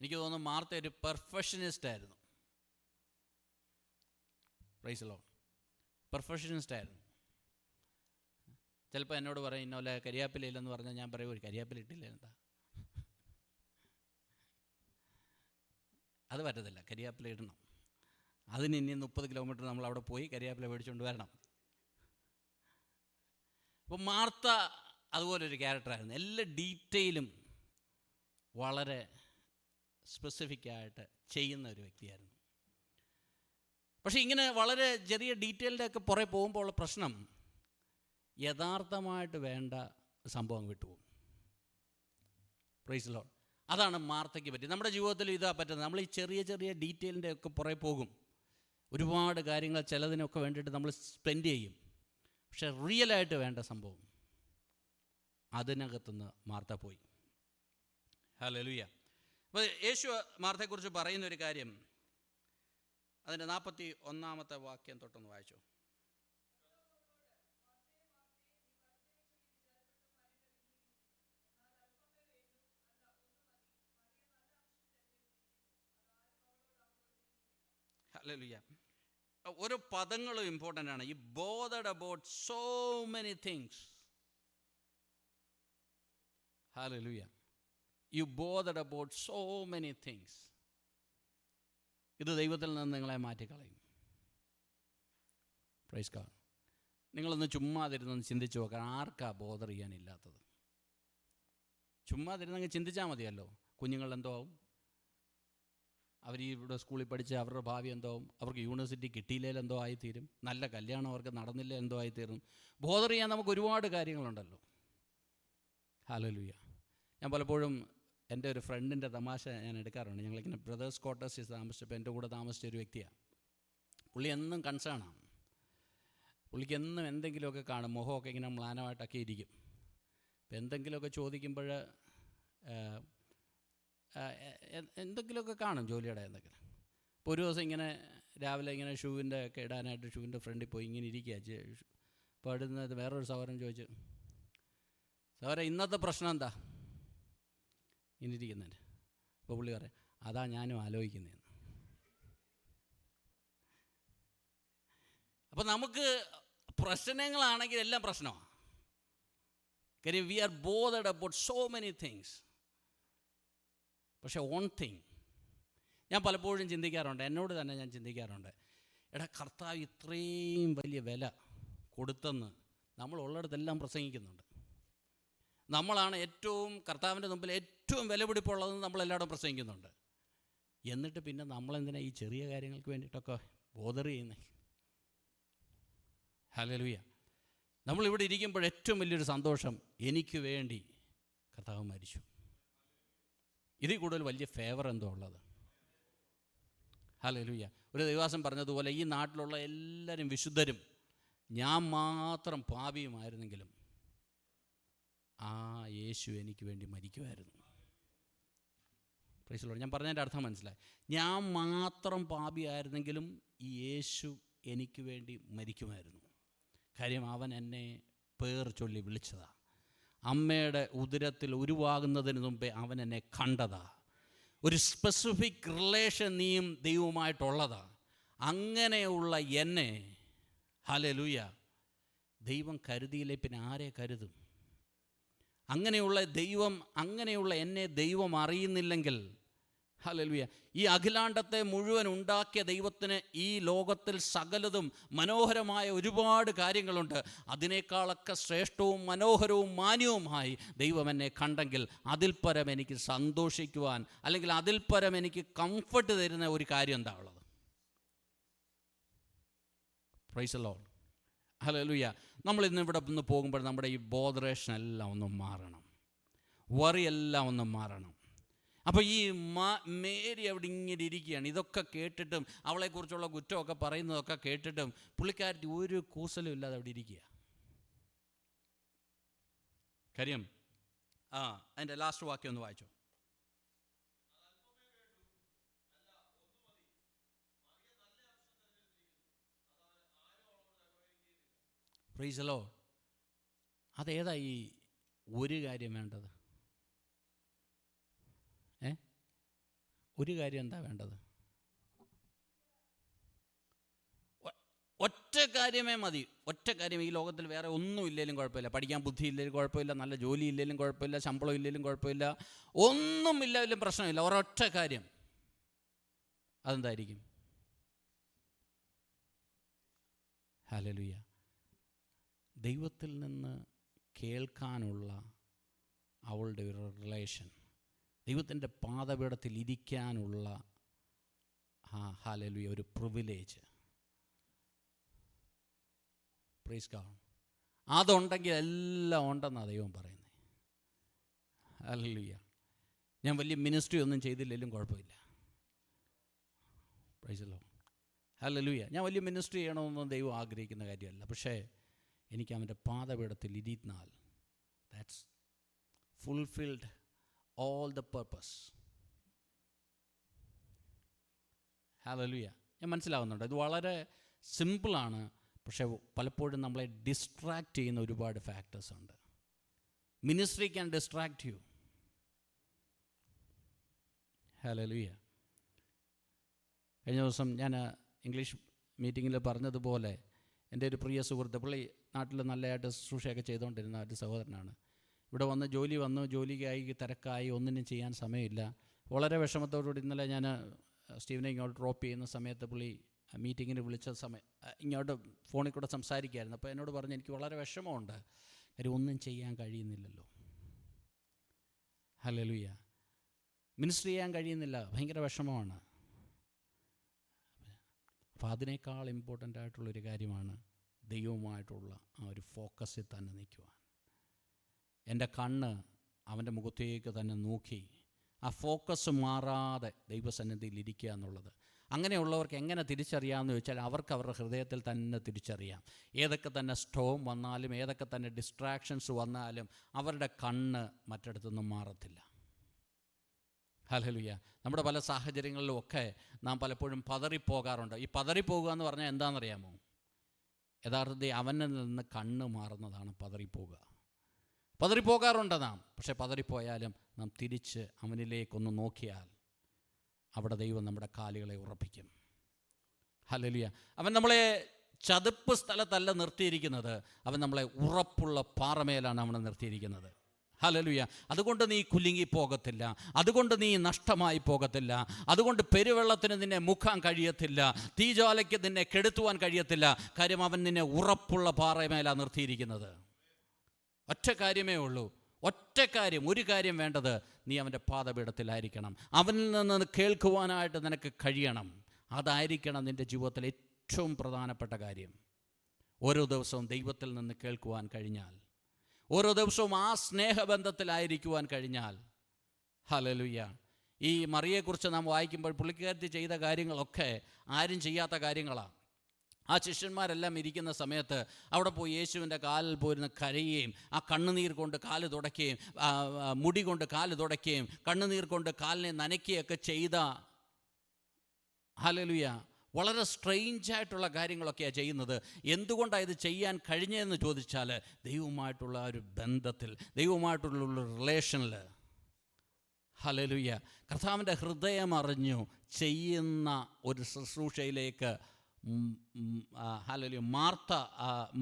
എനിക്ക് തോന്നുന്നു മാർത്ത ഒരു പെർഫെക്ഷനിസ്റ്റ് ആയിരുന്നു. Price the Lord. പെർഫെക്ഷനിസ്റ്റ് ആയിരുന്നു. ചിലപ്പോൾ എന്നോട് പറയും ഇന്നോലെ കരിയാപ്പില ഇല്ലെന്ന് പറഞ്ഞാൽ ഞാൻ പറയും ഒരു കരിയാപ്പില ഇട്ടില്ല എന്താ, അത് പറ്റത്തില്ല, കരിയാപ്പില ഇടണം. അതിന് ഇനി 30 കിലോമീറ്റർ നമ്മൾ അവിടെ പോയി കരിയാപ്പില മേടിച്ചുകൊണ്ട് വരണം. അപ്പോൾ മാർത്ത അതുപോലൊരു ക്യാരക്ടറായിരുന്നു. എല്ലാ ഡീറ്റെയിലും വളരെ സ്പെസിഫിക്കായിട്ട് ചെയ്യുന്ന ഒരു വ്യക്തിയായിരുന്നു. പക്ഷേ ഇങ്ങനെ വളരെ ചെറിയ ഡീറ്റെയിൽഡൊക്കെ പുറകെ പോകുമ്പോൾ ഉള്ള പ്രശ്നം, യഥാർത്ഥമായിട്ട് വേണ്ട സംഭവം വിട്ടുപോകും. Price the Lord. അതാണ് മാർത്തയ്ക്ക് പറ്റി. നമ്മുടെ ജീവിതത്തിൽ ഇതാ പറ്റുന്നത്. നമ്മൾ ഈ ചെറിയ ചെറിയ ഡീറ്റെയിലിൻ്റെ ഒക്കെ പുറകെ പോകും. ഒരുപാട് കാര്യങ്ങൾ ചിലതിനൊക്കെ വേണ്ടിയിട്ട് നമ്മൾ സ്പെൻഡ് ചെയ്യും. പക്ഷെ റിയലായിട്ട് വേണ്ട സംഭവം അതിനകത്തുനിന്ന് മാർത്ത പോയി. ഹല്ലേലൂയ. അപ്പോൾ യേശു മാർത്തയെക്കുറിച്ച് പറയുന്ന ഒരു കാര്യം, അതിൻ്റെ 41 വാക്യം തൊട്ടൊന്ന് വായിച്ചു. ഹല്ലേലൂയ. ഓരോ പദങ്ങളും ഇമ്പോർട്ടൻ്റ് ആണ്. ഈ bothered about so many things. Hallelujah. You bothered about so many things. ഇത് ദൈവത്തിൽ നിന്ന് നിങ്ങളെ മാറ്റിക്കളയും. Praise God. നിങ്ങളൊന്ന് ചുമ്മാതിരുന്നൊന്ന് ചിന്തിച്ച് നോക്കാൻ, ആർക്കാ ബോധർ ചെയ്യാനില്ലാത്തത്? ചുമ്മാതിരുന്നെങ്കിൽ ചിന്തിച്ചാൽ മതിയല്ലോ. കുഞ്ഞുങ്ങൾ എന്തോ ആവും, അവർ ഇവിടെ സ്കൂളിൽ പഠിച്ച് അവരുടെ ഭാവി എന്തോ ആവും, അവർക്ക് യൂണിവേഴ്സിറ്റി കിട്ടിയില്ലെങ്കിൽ എന്തോ ആയിത്തീരും, നല്ല കല്യാണം അവർക്ക് നടന്നില്ല എന്തോ ആയിത്തീരും. ബോധർ ചെയ്യാൻ നമുക്ക് ഒരുപാട് കാര്യങ്ങളുണ്ടല്ലോ. ഹല്ലേലൂയ. ഞാൻ പലപ്പോഴും എൻ്റെ ഒരു ഫ്രണ്ടിൻ്റെ തമാശ ഞാൻ എടുക്കാറുണ്ട്. ഞങ്ങളിങ്ങനെ ബ്രദേഴ്സ് ക്വാർട്ടേഴ്സിൽ താമസിച്ചപ്പോൾ എൻ്റെ കൂടെ താമസിച്ച ഒരു വ്യക്തിയാണ്. പുള്ളി എന്നും കൺസേണാണ്. പുള്ളിക്ക് എന്നും എന്തെങ്കിലുമൊക്കെ കാണും, മുഖമൊക്കെ ഇങ്ങനെ മ്ലാനമായിട്ടൊക്കെ ഇരിക്കും. അപ്പം എന്തെങ്കിലുമൊക്കെ ചോദിക്കുമ്പോൾ എന്തെങ്കിലുമൊക്കെ കാണും, ജോലിയുടെ എന്തെങ്കിലും. അപ്പോൾ ഒരു ദിവസം ഇങ്ങനെ രാവിലെ ഇങ്ങനെ ഷൂവിൻ്റെ ഒക്കെ ഇടാനായിട്ട് ഷൂവിൻ്റെ ഫ്രണ്ടിൽ പോയി ഇങ്ങനെ ഇരിക്കുക. അപ്പോൾ അടുത്ത് വേറൊരു സഹോദരൻ ചോദിച്ചു, സഹോദരൻ ഇന്നത്തെ പ്രശ്നം എന്താ ഇങ്ങനെ ഇരിക്കുന്നതിന്? അപ്പോൾ പുള്ളി പറയാം, അതാ ഞാനും ആലോചിക്കുന്നതെന്ന്. അപ്പോൾ നമുക്ക് പ്രശ്നങ്ങളാണെങ്കിൽ എല്ലാം പ്രശ്നമാണ്. കാര്യം we are bothered about so many things. പക്ഷേ ഓൺ തിങ് ഞാൻ പലപ്പോഴും ചിന്തിക്കാറുണ്ട്, എന്നോട് തന്നെ ഞാൻ ചിന്തിക്കാറുണ്ട്, എടാ കർത്താവ് ഇത്രയും വലിയ വില കൊടുത്തെന്ന് നമ്മൾ ഉള്ളിടത്തെല്ലാം പ്രസംഗിക്കുന്നുണ്ട്. നമ്മളാണ് ഏറ്റവും കർത്താവിൻ്റെ മുമ്പിൽ ഏറ്റവും വിലപിടിപ്പുള്ളതെന്ന് നമ്മളെല്ലായിടും പ്രസംഗിക്കുന്നുണ്ട്. എന്നിട്ട് പിന്നെ നമ്മളെന്തിനാ ഈ ചെറിയ കാര്യങ്ങൾക്ക് വേണ്ടിയിട്ടൊക്കെ ബോധർ ചെയ്യുന്നത്? ഹല്ലേലൂയ. നമ്മളിവിടെ ഇരിക്കുമ്പോൾ ഏറ്റവും വലിയൊരു സന്തോഷം, എനിക്ക് വേണ്ടി കർത്താവ് മരിച്ചു. ഇതിൽ കൂടുതൽ വലിയ ഫേവർ എന്തോ ഉള്ളത്? ഹല്ലേലൂയ. ഒരു ദൈവദാസൻ പറഞ്ഞതുപോലെ, ഈ നാട്ടിലുള്ള എല്ലാവരും വിശുദ്ധരും, ഞാൻ മാത്രം പാപിയുമായിരുന്നെങ്കിലും ആ യേശു എനിക്ക് വേണ്ടി മരിക്കുമായിരുന്നു. Price the Lord. ഞാൻ പറഞ്ഞതിൻ്റെ അർത്ഥം മനസ്സിലായി. ഞാൻ മാത്രം പാപിയായിരുന്നെങ്കിലും ഈ യേശു എനിക്ക് വേണ്ടി മരിക്കുമായിരുന്നു. കാര്യം അവൻ എന്നെ പേർ ചൊല്ലി വിളിച്ചതാ. അമ്മയുടെ ഉദരത്തിൽ ഉരുവാകുന്നതിന് മുമ്പേ അവൻ എന്നെ കണ്ടതാ. ഒരു സ്പെസിഫിക് റിലേഷൻ നീയും ദൈവവുമായിട്ടുള്ളതാ. അങ്ങനെയുള്ള എന്നെ, ഹല്ലേലൂയ, ദൈവം കരുതിയില്ലേ പിന്നെ ആരെ കരുതും? അങ്ങനെയുള്ള എന്നെ ദൈവം അറിയുന്നില്ലെങ്കിൽ, ഹല്ലേലൂയ, ഈ അഖിലാണ്ടത്തെ മുഴുവൻ ഉണ്ടാക്കിയ ദൈവത്തിന് ഈ ലോകത്തിൽ സകലതും മനോഹരമായ ഒരുപാട് കാര്യങ്ങളുണ്ട്. അതിനേക്കാളൊക്കെ ശ്രേഷ്ഠവും മനോഹരവും മാന്യവുമായി ദൈവം എന്നെ കണ്ടെങ്കിൽ അതിൽ പരം എനിക്ക് സന്തോഷിക്കുവാൻ, അല്ലെങ്കിൽ അതിൽ പരം എനിക്ക് കംഫർട്ട് തരുന്ന ഒരു കാര്യം എന്താ ഉള്ളത്? Price the lord. ഹല്ലേലൂയ. നമ്മൾ ഇന്ന് ഇവിടെ നിന്ന് പോകുമ്പോൾ നമ്മുടെ ഈ ബോധറേഷൻ എല്ലാം ഒന്ന് മാറണം, വറിയെല്ലാം ഒന്ന് മാറണം. അപ്പോൾ ഈ മേരി അവിടെ ഇങ്ങനെ ഇരിക്കുകയാണ്. ഇതൊക്കെ കേട്ടിട്ടും അവളെക്കുറിച്ചുള്ള കുറ്റമൊക്കെ പറയുന്നതൊക്കെ കേട്ടിട്ടും പുള്ളിക്കാരത്തി ഒരു കൂസലും ഇല്ലാതെ അവിടെ ഇരിക്കുക. കാര്യം അതിൻ്റെ ലാസ്റ്റ് വാക്യം ഒന്ന് വായിച്ചോ. Price the Lord. അതേതാ ഈ ഒരു കാര്യം വേണ്ടത്? ഒരു കാര്യം എന്താ വേണ്ടത്? ഒറ്റ കാര്യമേ മതി. ഒറ്റ കാര്യം. ഈ ലോകത്തിൽ വേറെ ഒന്നും ഇല്ലെങ്കിലും കുഴപ്പമില്ല. പഠിക്കാൻ ബുദ്ധി ഇല്ലെങ്കിലും കുഴപ്പമില്ല, നല്ല ജോലി ഇല്ലെങ്കിലും കുഴപ്പമില്ല, ശമ്പളം ഇല്ലെങ്കിലും കുഴപ്പമില്ല, ഒന്നും ഇല്ലെങ്കിലും പ്രശ്നമില്ല. ഒരൊറ്റ കാര്യം. അതെന്തായിരിക്കും? ഹല്ലേലൂയ. ദൈവത്തിൽ നിന്ന് കേൾക്കാനുള്ള അവളുടെ ഒരു റിലേഷൻ, ദൈവത്തിൻ്റെ പാദപീഠത്തിൽ ഇരിക്കാനുള്ള ഹല്ലേലൂയ ഒരു പ്രിവിലേജ്. Praise God. അതുണ്ടെങ്കിൽ എല്ലാം ഉണ്ടെന്നാണ് ദൈവം പറയുന്നത്. ഹല്ലേലൂയ. ഞാൻ വലിയ മിനിസ്ട്രി ഒന്നും ചെയ്തില്ലെങ്കിലും കുഴപ്പമില്ല. Price the lord. ഹല്ലേലൂയ. ഞാൻ വലിയ മിനിസ്ട്രി ചെയ്യണമെന്നൊന്നും ദൈവം ആഗ്രഹിക്കുന്ന കാര്യമല്ല. പക്ഷേ എനിക്ക് അവൻ്റെ പാദപീഠത്തിൽ ഇരുന്നാൽ that's fulfilled all the purpose. Hallelujah. ഞാൻ മനസ്സിലാവുന്നുണ്ട്. ഇത് വളരെ സിമ്പിളാണ്. പക്ഷേ പലപ്പോഴും നമ്മളെ ഡിസ്ട്രാക്റ്റ് ചെയ്യുന്ന ഒരുപാട് ഫാക്ടേഴ്സ് ഉണ്ട്. Ministry can distract you. Hallelujah. കഴിഞ്ഞ ദിവസം ഞാൻ ഇംഗ്ലീഷ് മീറ്റിങ്ങിൽ പറഞ്ഞതുപോലെ എൻ്റെ ഒരു പ്രിയ സുഹൃത്ത്, പുള്ളി നാട്ടിൽ നല്ലതായിട്ട് ശുശ്രൂഷയൊക്കെ ചെയ്തുകൊണ്ടിരുന്ന ഒരു സഹോദരനാണ്. ഇവിടെ വന്ന് ജോലിക്കായി തിരക്കായി ഒന്നിനും ചെയ്യാൻ സമയമില്ല. വളരെ വിഷമത്തോടുകൂടി ഇന്നലെ ഞാൻ സ്റ്റീവനെ ഇങ്ങോട്ട് ഡ്രോപ്പ് ചെയ്യുന്ന സമയത്ത് പുള്ളി മീറ്റിങ്ങിന് വിളിച്ച ഇങ്ങോട്ട് ഫോണിൽ കൂടെ സംസാരിക്കുകയായിരുന്നു. അപ്പോൾ എന്നോട് പറഞ്ഞു, എനിക്ക് വളരെ വിഷമമുണ്ട്, കാര്യം ഒന്നും ചെയ്യാൻ കഴിയുന്നില്ലല്ലോ. ഹല്ലേലൂയ. മിനിസ്റ്റർ ചെയ്യാൻ കഴിയുന്നില്ല, ഭയങ്കര വിഷമമാണ്. അപ്പോൾ അതിനേക്കാൾ ഇമ്പോർട്ടൻ്റ് ആയിട്ടുള്ളൊരു കാര്യമാണ് ദൈവവുമായിട്ടുള്ള ആ ഒരു ഫോക്കസിൽ തന്നെ നിൽക്കുവാൻ. എൻ്റെ കണ്ണ് അവൻ്റെ മുഖത്തേക്ക് തന്നെ നോക്കി ആ ഫോക്കസ് മാറാതെ ദൈവസന്നിധിയിൽ ഇരിക്കുക എന്നുള്ളത്. അങ്ങനെയുള്ളവർക്ക് എങ്ങനെ തിരിച്ചറിയാമെന്ന് ചോദിച്ചാൽ, അവർക്ക് അവരുടെ ഹൃദയത്തിൽ തന്നെ തിരിച്ചറിയാം. ഏതൊക്കെ തന്നെ സ്റ്റോം വന്നാലും, ഏതൊക്കെ തന്നെ ഡിസ്ട്രാക്ഷൻസ് വന്നാലും അവരുടെ കണ്ണ് മറ്റിടത്തൊന്നും മാറത്തില്ല. ഹല്ലേലൂയ. നമ്മുടെ പല സാഹചര്യങ്ങളിലും ഒക്കെ നാം പലപ്പോഴും പതറിപ്പോകാറുണ്ട്. ഈ പതറിപ്പോകുക എന്ന് പറഞ്ഞാൽ എന്താണെന്നറിയാമോ? യഥാർത്ഥത്തിൽ അവനിൽ നിന്ന് കണ്ണ് മാറുന്നതാണ് പതറിപ്പോകുക. പതറിപ്പോകാറുണ്ട് നാം. പക്ഷേ പതറിപ്പോയാലും നാം തിരിച്ച് അവനിലേക്കൊന്ന് നോക്കിയാൽ അവിടെ ദൈവം നമ്മുടെ കാലുകളെ ഉറപ്പിക്കും. ഹല്ലേലൂയ. അവൻ നമ്മളെ ചതുപ്പ് സ്ഥലത്തല്ല നിർത്തിയിരിക്കുന്നത്, അവൻ നമ്മളെ ഉറപ്പുള്ള പാറമേലാണ് അവനെ നിർത്തിയിരിക്കുന്നത്. ഹല്ലേലൂയ. അതുകൊണ്ട് നീ കുലുങ്ങി പോകത്തില്ല, അതുകൊണ്ട് നീ നഷ്ടമായി പോകത്തില്ല, അതുകൊണ്ട് പെരുവെള്ളത്തിന് നിന്നെ മുക്കാൻ കഴിയത്തില്ല, തീജ്വാലയ്ക്ക് നിന്നെ കെടുത്തുവാൻ കഴിയത്തില്ല. കാര്യം അവൻ നിന്നെ ഉറപ്പുള്ള പാറമേലാണ് നിർത്തിയിരിക്കുന്നത്. ഒറ്റ കാര്യമേ ഉള്ളൂ, ഒറ്റ കാര്യം, ഒരു കാര്യം വേണ്ടത്, നീ അവൻ്റെ പാദപീഠത്തിലായിരിക്കണം. അവനിൽ നിന്ന് കേൾക്കുവാനായിട്ട് നിനക്ക് കഴിയണം. അതായിരിക്കണം നിൻ്റെ ജീവിതത്തിലെ ഏറ്റവും പ്രധാനപ്പെട്ട കാര്യം. ഓരോ ദിവസവും ദൈവത്തിൽ നിന്ന് കേൾക്കുവാൻ കഴിഞ്ഞാൽ, ഓരോ ദിവസവും ആ സ്നേഹബന്ധത്തിലായിരിക്കുവാൻ കഴിഞ്ഞാൽ, ഹല്ലേലൂയ. ഈ മറിയെക്കുറിച്ച് നാം വായിക്കുമ്പോൾ പുള്ളിക്കാരത്തി ചെയ്ത കാര്യങ്ങളൊക്കെ ആരും ചെയ്യാത്ത കാര്യങ്ങളാണ്. ആ ശിഷ്യന്മാരെല്ലാം ഇരിക്കുന്ന സമയത്ത് അവിടെ പോയി യേശുവിൻ്റെ കാലിൽ പോയിരുന്ന് കരയുകയും, ആ കണ്ണുനീർ കൊണ്ട് കാല് തുടയ്ക്കുകയും, മുടി കൊണ്ട് കാല് തുടയ്ക്കുകയും, കണ്ണുനീർ കൊണ്ട് കാലിനെ നനയ്ക്കുകയൊക്കെ ചെയ്ത, ഹല്ലേലൂയ, വളരെ സ്ട്രെയിഞ്ചായിട്ടുള്ള കാര്യങ്ങളൊക്കെയാണ് ചെയ്യുന്നത്. എന്തുകൊണ്ടാണ് ഇത് ചെയ്യാൻ കഴിഞ്ഞതെന്ന് ചോദിച്ചാൽ, ദൈവവുമായിട്ടുള്ള ഒരു ബന്ധത്തിൽ, ദൈവവുമായിട്ടുള്ള റിലേഷനിൽ, ഹല്ലേലൂയ, കർത്താവിൻ്റെ ഹൃദയം അറിഞ്ഞു ചെയ്യുന്ന ഒരു ശുശ്രൂഷയിലേക്ക് ഹല്ലേലൂയ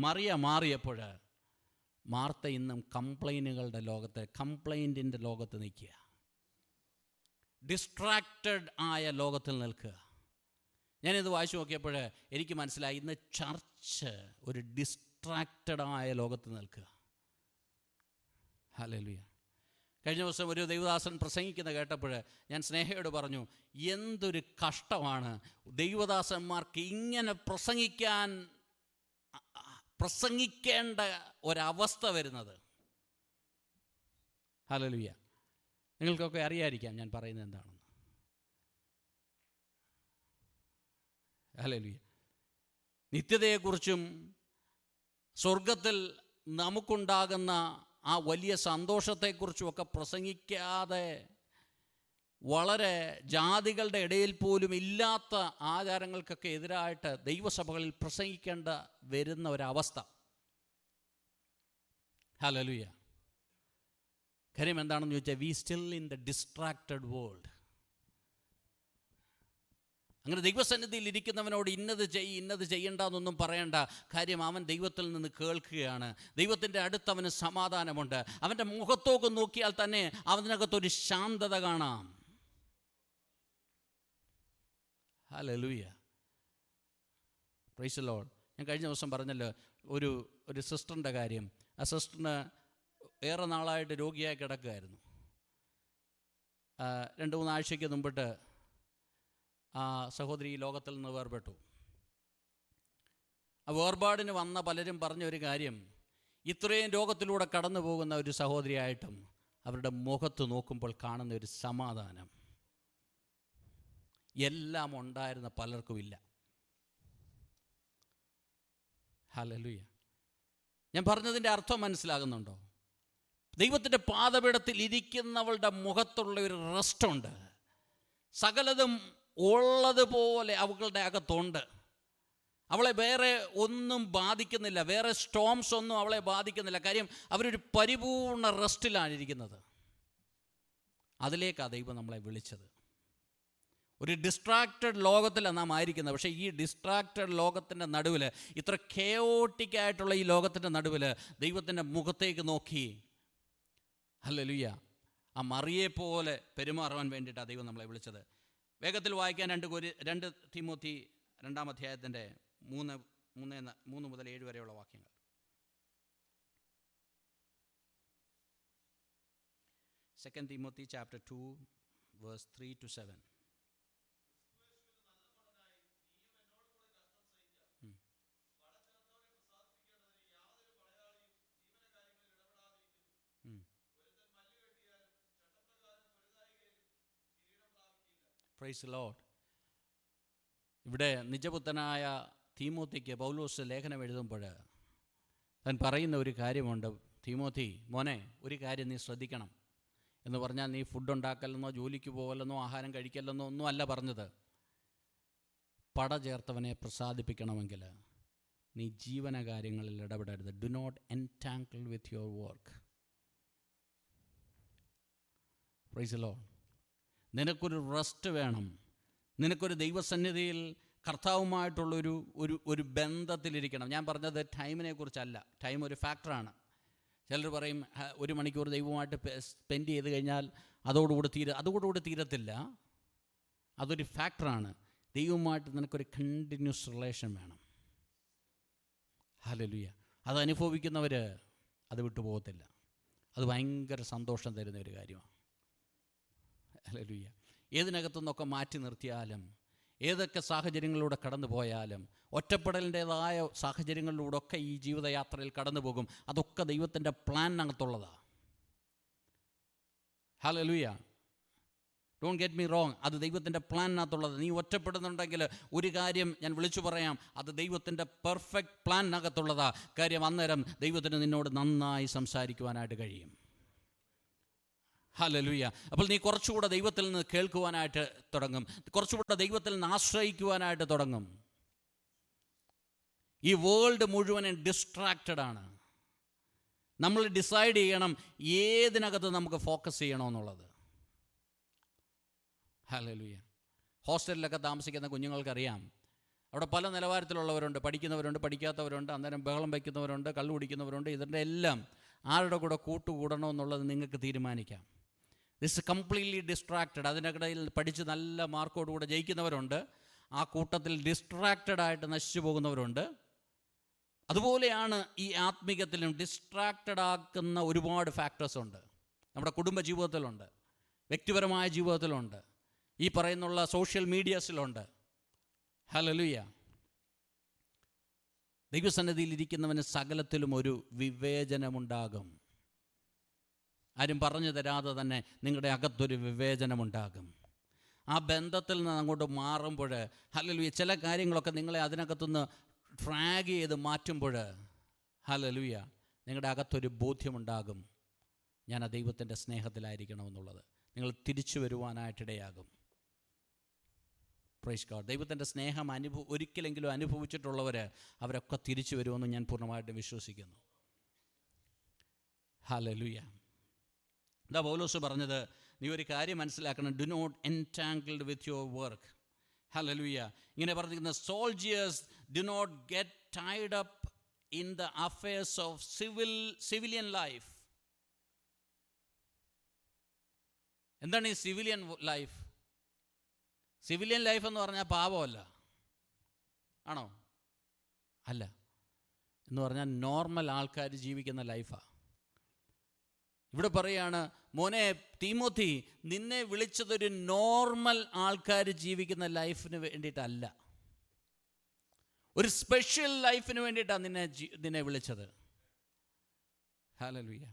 മറിയ മാറിയപ്പോൾ, മാർത്ത ഇന്നും കംപ്ലൈൻറ്റിൻ്റെ ലോകത്ത് നിൽക്കുക, ഡിസ്ട്രാക്റ്റഡ് ആയ ലോകത്തിൽ നിൽക്കുക. ഞാനിത് വായിച്ചു നോക്കിയപ്പോൾ എനിക്ക് മനസ്സിലായി, ഇന്ന് ചർച്ച് ഒരു ഡിസ്ട്രാക്റ്റഡായ ലോകത്ത് നിൽക്കുക. ഹല്ലേലൂയ. കഴിഞ്ഞ ദിവസം ഒരു ദൈവദാസൻ പ്രസംഗിക്കുന്ന കേട്ടപ്പോൾ ഞാൻ സ്നേഹയോട് പറഞ്ഞു, എന്തൊരു കഷ്ടമാണ് ദൈവദാസന്മാർക്ക് ഇങ്ങനെ പ്രസംഗിക്കേണ്ട ഒരവസ്ഥ വരുന്നത്. ഹല്ലേലൂയ. നിങ്ങൾക്കൊക്കെ അറിയാതിരിക്കാം ഞാൻ പറയുന്നത് എന്താണെന്ന്. ഹല്ലേലൂയ. നിത്യതയെക്കുറിച്ചും സ്വർഗത്തിൽ നമുക്കുണ്ടാകുന്ന ആ വലിയ സന്തോഷത്തെക്കുറിച്ചുമൊക്കെ പ്രസംഗിക്കാതെ, വളരെ ജാതികളുടെ ഇടയിൽ പോലും ഇല്ലാത്ത ആചാരങ്ങൾക്കൊക്കെ എതിരായിട്ട് ദൈവസഭകളിൽ പ്രസംഗിക്കേണ്ട വരുന്ന ഒരവസ്ഥ. ഹല്ലേലൂയ. കാര്യം എന്താണെന്ന് ചോദിച്ചാൽ we still in the distracted world. അങ്ങനെ ദൈവസന്നിധിയിൽ ഇരിക്കുന്നവനോട് ഇന്നത് ചെയ്യണ്ടെന്നൊന്നും പറയണ്ട. കാര്യം അവൻ ദൈവത്തിൽ നിന്ന് കേൾക്കുകയാണ്. ദൈവത്തിൻ്റെ അടുത്ത് അവന് സമാധാനമുണ്ട്. അവൻ്റെ മുഖത്തോക്ക് നോക്കിയാൽ തന്നെ അവനകത്തൊരു ശാന്തത കാണാം. Hallelujah, price the Lord. ഞാൻ കഴിഞ്ഞ ദിവസം പറഞ്ഞല്ലോ ഒരു സിസ്റ്ററിൻ്റെ കാര്യം. ആ സിസ്റ്ററിന് ഏറെ നാളായിട്ട് രോഗിയായി കിടക്കുകയായിരുന്നു. 2-3 ആഴ്ചയ്ക്ക് മുമ്പിട്ട് ആ സഹോദരി ഈ ലോകത്തിൽ നിന്ന് വേർപെട്ടു. ആ വേർപാടിന് വന്ന പലരും പറഞ്ഞ ഒരു കാര്യം, ഇത്രയും രോഗത്തിലൂടെ കടന്നു പോകുന്ന ഒരു സഹോദരിയായിട്ടും അവരുടെ മുഖത്ത് നോക്കുമ്പോൾ കാണുന്ന ഒരു സമാധാനം എല്ലാം ഉണ്ടായിരുന്ന പലർക്കും ഇല്ല. ഹല്ലേലൂയ. ഞാൻ പറഞ്ഞതിൻ്റെ അർത്ഥം മനസ്സിലാകുന്നുണ്ടോ? ദൈവത്തിൻ്റെ പാദപീഠത്തിൽ ഇരിക്കുന്നവളുടെ മുഖത്തുള്ള ഒരു റെസ്റ്റുണ്ട്. സകലതും ഉള്ളതുപോലെ അവളുടെ അകത്തുണ്ട്. അവളെ വേറെ ഒന്നും ബാധിക്കുന്നില്ല, വേറെ സ്റ്റോംസ് ഒന്നും അവളെ ബാധിക്കുന്നില്ല. കാര്യം അവരൊരു പരിപൂർണ റെസ്റ്റിലാണിരിക്കുന്നത്. അതിലേക്കാണ് ദൈവം നമ്മളെ വിളിച്ചത്. ഒരു ഡിസ്ട്രാക്റ്റഡ് ലോകത്തിലാണ് നാം ആയിരിക്കുന്നത്. പക്ഷേ ഈ ഡിസ്ട്രാക്റ്റഡ് ലോകത്തിൻ്റെ നടുവിൽ, ഇത്ര കെയോട്ടിക്കായിട്ടുള്ള ഈ ലോകത്തിൻ്റെ നടുവിൽ ദൈവത്തിൻ്റെ മുഖത്തേക്ക് നോക്കി ഹല്ലേലൂയ ആ മറിയെപ്പോലെ പെരുമാറുവാൻ വേണ്ടിയിട്ടാണ് ദൈവം നമ്മളെ വിളിച്ചത്. വേഗത്തിൽ വായിക്കാൻ 2 തിമോത്തി 2-ാം അധ്യായത്തിൻ്റെ 3 മുതൽ 7 വരെയുള്ള വാക്യങ്ങൾ. 2 Timothy chapter 2 verse 3 to 7. Praise the Lord. ഇവിടെ നിജപുത്രനായ തീമോത്തിക്ക് പൗലോസ് ലേഖനം എഴുതുമ്പോൾ താൻ പറയുന്ന ഒരു കാര്യമുണ്ട്. തീമോത്തി മോനെ, ഒരു കാര്യം നീ ശ്രദ്ധിക്കണം എന്ന് പറഞ്ഞാൽ നീ ഫുഡ് ഉണ്ടാക്കലെന്നോ ജോലിക്ക് പോകലെന്നോ ആഹാരം കഴിക്കലെന്നോ ഒന്നും അല്ല പറഞ്ഞത്. പട ചേർത്തവനെ പ്രസാദിപ്പിക്കണമെങ്കിൽ നീ ജീവന കാര്യങ്ങളിൽ ഇടപെടരുത്. Do not entangle with your work. Praise the lord. നിനക്കൊരു റെസ്റ്റ് വേണം. നിനക്കൊരു ദൈവസന്നിധിയിൽ കർത്താവുമായിട്ടുള്ളൊരു ഒരു ബന്ധത്തിലിരിക്കണം. ഞാൻ പറഞ്ഞത് ടൈമിനെ കുറിച്ചല്ല. ടൈം ഒരു ഫാക്ടറാണ്. ചിലർ പറയും 1 മണിക്കൂർ ദൈവമായിട്ട് സ്പെൻഡ് ചെയ്ത് കഴിഞ്ഞാൽ അതോടുകൂടി തീരത്തില്ല. അതൊരു ഫാക്ടറാണ്. ദൈവവുമായിട്ട് നിനക്കൊരു കണ്ടിന്യൂസ് റിലേഷൻ വേണം. ഹല്ലേലൂയ. അത് അനുഭവിക്കുന്നവർ അത് വിട്ടുപോകത്തില്ല. അത് ഭയങ്കര സന്തോഷം തരുന്ന ഒരു കാര്യമാണ്. ഹല്ലേലൂയ. ഏതിനകത്തു നിന്നൊക്കെ മാറ്റി നിർത്തിയാലും, ഏതൊക്കെ സാഹചര്യങ്ങളിലൂടെ കടന്നു പോയാലും, ഒറ്റപ്പെടലിൻ്റേതായ സാഹചര്യങ്ങളിലൂടെ ഒക്കെ ഈ ജീവിതയാത്രയിൽ കടന്നു പോകും. അതൊക്കെ ദൈവത്തിൻ്റെ പ്ലാനിനകത്തുള്ളതാണ്. Hallelujah. Don't get me wrong. അത് ദൈവത്തിൻ്റെ പ്ലാനിനകത്തുള്ളത്. നീ ഒറ്റപ്പെടുന്നുണ്ടെങ്കിൽ ഒരു കാര്യം ഞാൻ വിളിച്ചു പറയാം, അത് ദൈവത്തിൻ്റെ പെർഫെക്റ്റ് പ്ലാനിനകത്തുള്ളതാ. കാര്യം അന്നേരം ദൈവത്തിന് നിന്നോട് നന്നായി സംസാരിക്കുവാനായിട്ട് കഴിയും. ഹല്ലേലൂയ. അപ്പോൾ നീ കുറച്ചുകൂടെ ദൈവത്തിൽ നിന്ന് കേൾക്കുവാനായിട്ട് തുടങ്ങും. കുറച്ചുകൂടെ ദൈവത്തിൽ നിന്ന് ആശ്രയിക്കുവാനായിട്ട് തുടങ്ങും. ഈ വേൾഡ് മുഴുവനും ഡിസ്ട്രാക്റ്റഡ് ആണ്. നമ്മൾ ഡിസൈഡ് ചെയ്യണം ഏതിനകത്ത് നമുക്ക് ഫോക്കസ് ചെയ്യണമെന്നുള്ളത്. ഹല്ലേലൂയ. ഹോസ്റ്റലിലൊക്കെ താമസിക്കുന്ന കുഞ്ഞുങ്ങൾക്കറിയാം, അവിടെ പല നിലവാരത്തിലുള്ളവരുണ്ട്. പഠിക്കുന്നവരുണ്ട്, പഠിക്കാത്തവരുണ്ട്, അന്നേരം ബഹളം വയ്ക്കുന്നവരുണ്ട്, കള്ളു കുടിക്കുന്നവരുണ്ട്. ഇതിൻ്റെ എല്ലാം ആരുടെ കൂടെ കൂട്ടുകൂടണമെന്നുള്ളത് നിങ്ങൾക്ക് തീരുമാനിക്കാം. This completely distracted. അതിനിടയിൽ പഠിച്ച് നല്ല മാർക്കോടുകൂടെ ജയിക്കുന്നവരുണ്ട്. ആ കൂട്ടത്തിൽ ഡിസ്ട്രാക്റ്റഡായിട്ട് നശിച്ചു പോകുന്നവരുണ്ട്. അതുപോലെയാണ് ഈ ആത്മീകത്തിലും ഡിസ്ട്രാക്റ്റഡ് ആക്കുന്ന ഒരുപാട് ഫാക്ടേഴ്സ് ഉണ്ട്. നമ്മുടെ കുടുംബ ജീവിതത്തിലുണ്ട്, വ്യക്തിപരമായ ജീവിതത്തിലുണ്ട്, ഈ പറയുന്നുള്ള സോഷ്യൽ മീഡിയാസിലുണ്ട്. ഹല്ലേലൂയ. ദൈവസന്നിധിയിൽ ഇരിക്കുന്നവന് സകലത്തിലും ഒരു വിവേചനമുണ്ടാകും. ആരും പറഞ്ഞു തരാതെ തന്നെ നിങ്ങളുടെ അകത്തൊരു വിവേചനമുണ്ടാകും. ആ ബന്ധത്തിൽ നിന്ന് അങ്ങോട്ട് മാറുമ്പോൾ ഹല്ലേലൂയ, ചില കാര്യങ്ങളൊക്കെ നിങ്ങളെ അതിനകത്തുനിന്ന് ഡ്രാഗ് ചെയ്ത് മാറ്റുമ്പോൾ ഹല്ലേലൂയ, നിങ്ങളുടെ അകത്തൊരു ബോധ്യമുണ്ടാകും, ഞാൻ ആ ദൈവത്തിൻ്റെ സ്നേഹത്തിലായിരിക്കണമെന്നുള്ളത്. നിങ്ങൾ തിരിച്ചു വരുവാനായിട്ടിടയാകും. Praise God. ദൈവത്തിൻ്റെ സ്നേഹം ഒരിക്കലെങ്കിലും അനുഭവിച്ചിട്ടുള്ളവർ അവരൊക്കെ തിരിച്ചു വരുമെന്ന് ഞാൻ പൂർണ്ണമായിട്ടും വിശ്വസിക്കുന്നു. ഹല്ലേലൂയ. എന്താ പൗലോസ് പറഞ്ഞത്? നീ ഒരു കാര്യം മനസ്സിലാക്കണം, do not entangled with your work. Hallelujah. ഇങ്ങനെ പറഞ്ഞിരിക്കുന്ന soldiers do not get tied up in the affairs of civilian life. എന്താണ് ഈ സിവിലിയൻ ലൈഫ്? സിവിലിയൻ ലൈഫ് എന്ന് പറഞ്ഞാൽ പാപമല്ല, ആണോ? അല്ല. എന്ന് പറഞ്ഞാൽ നോർമൽ ആൾക്കാർ ജീവിക്കുന്ന ലൈഫാണ്. ഇവിടെ പറയാണ്, മോനെ തീമോത്തി, നിന്നെ വിളിച്ചതൊരു നോർമൽ ആൾക്കാർ ജീവിക്കുന്ന ലൈഫിന് വേണ്ടിയിട്ടല്ല, ഒരു സ്പെഷ്യൽ ലൈഫിന് വേണ്ടിയിട്ടാണ് നിന്നെ വിളിച്ചത്. ഹല്ലേലൂയ.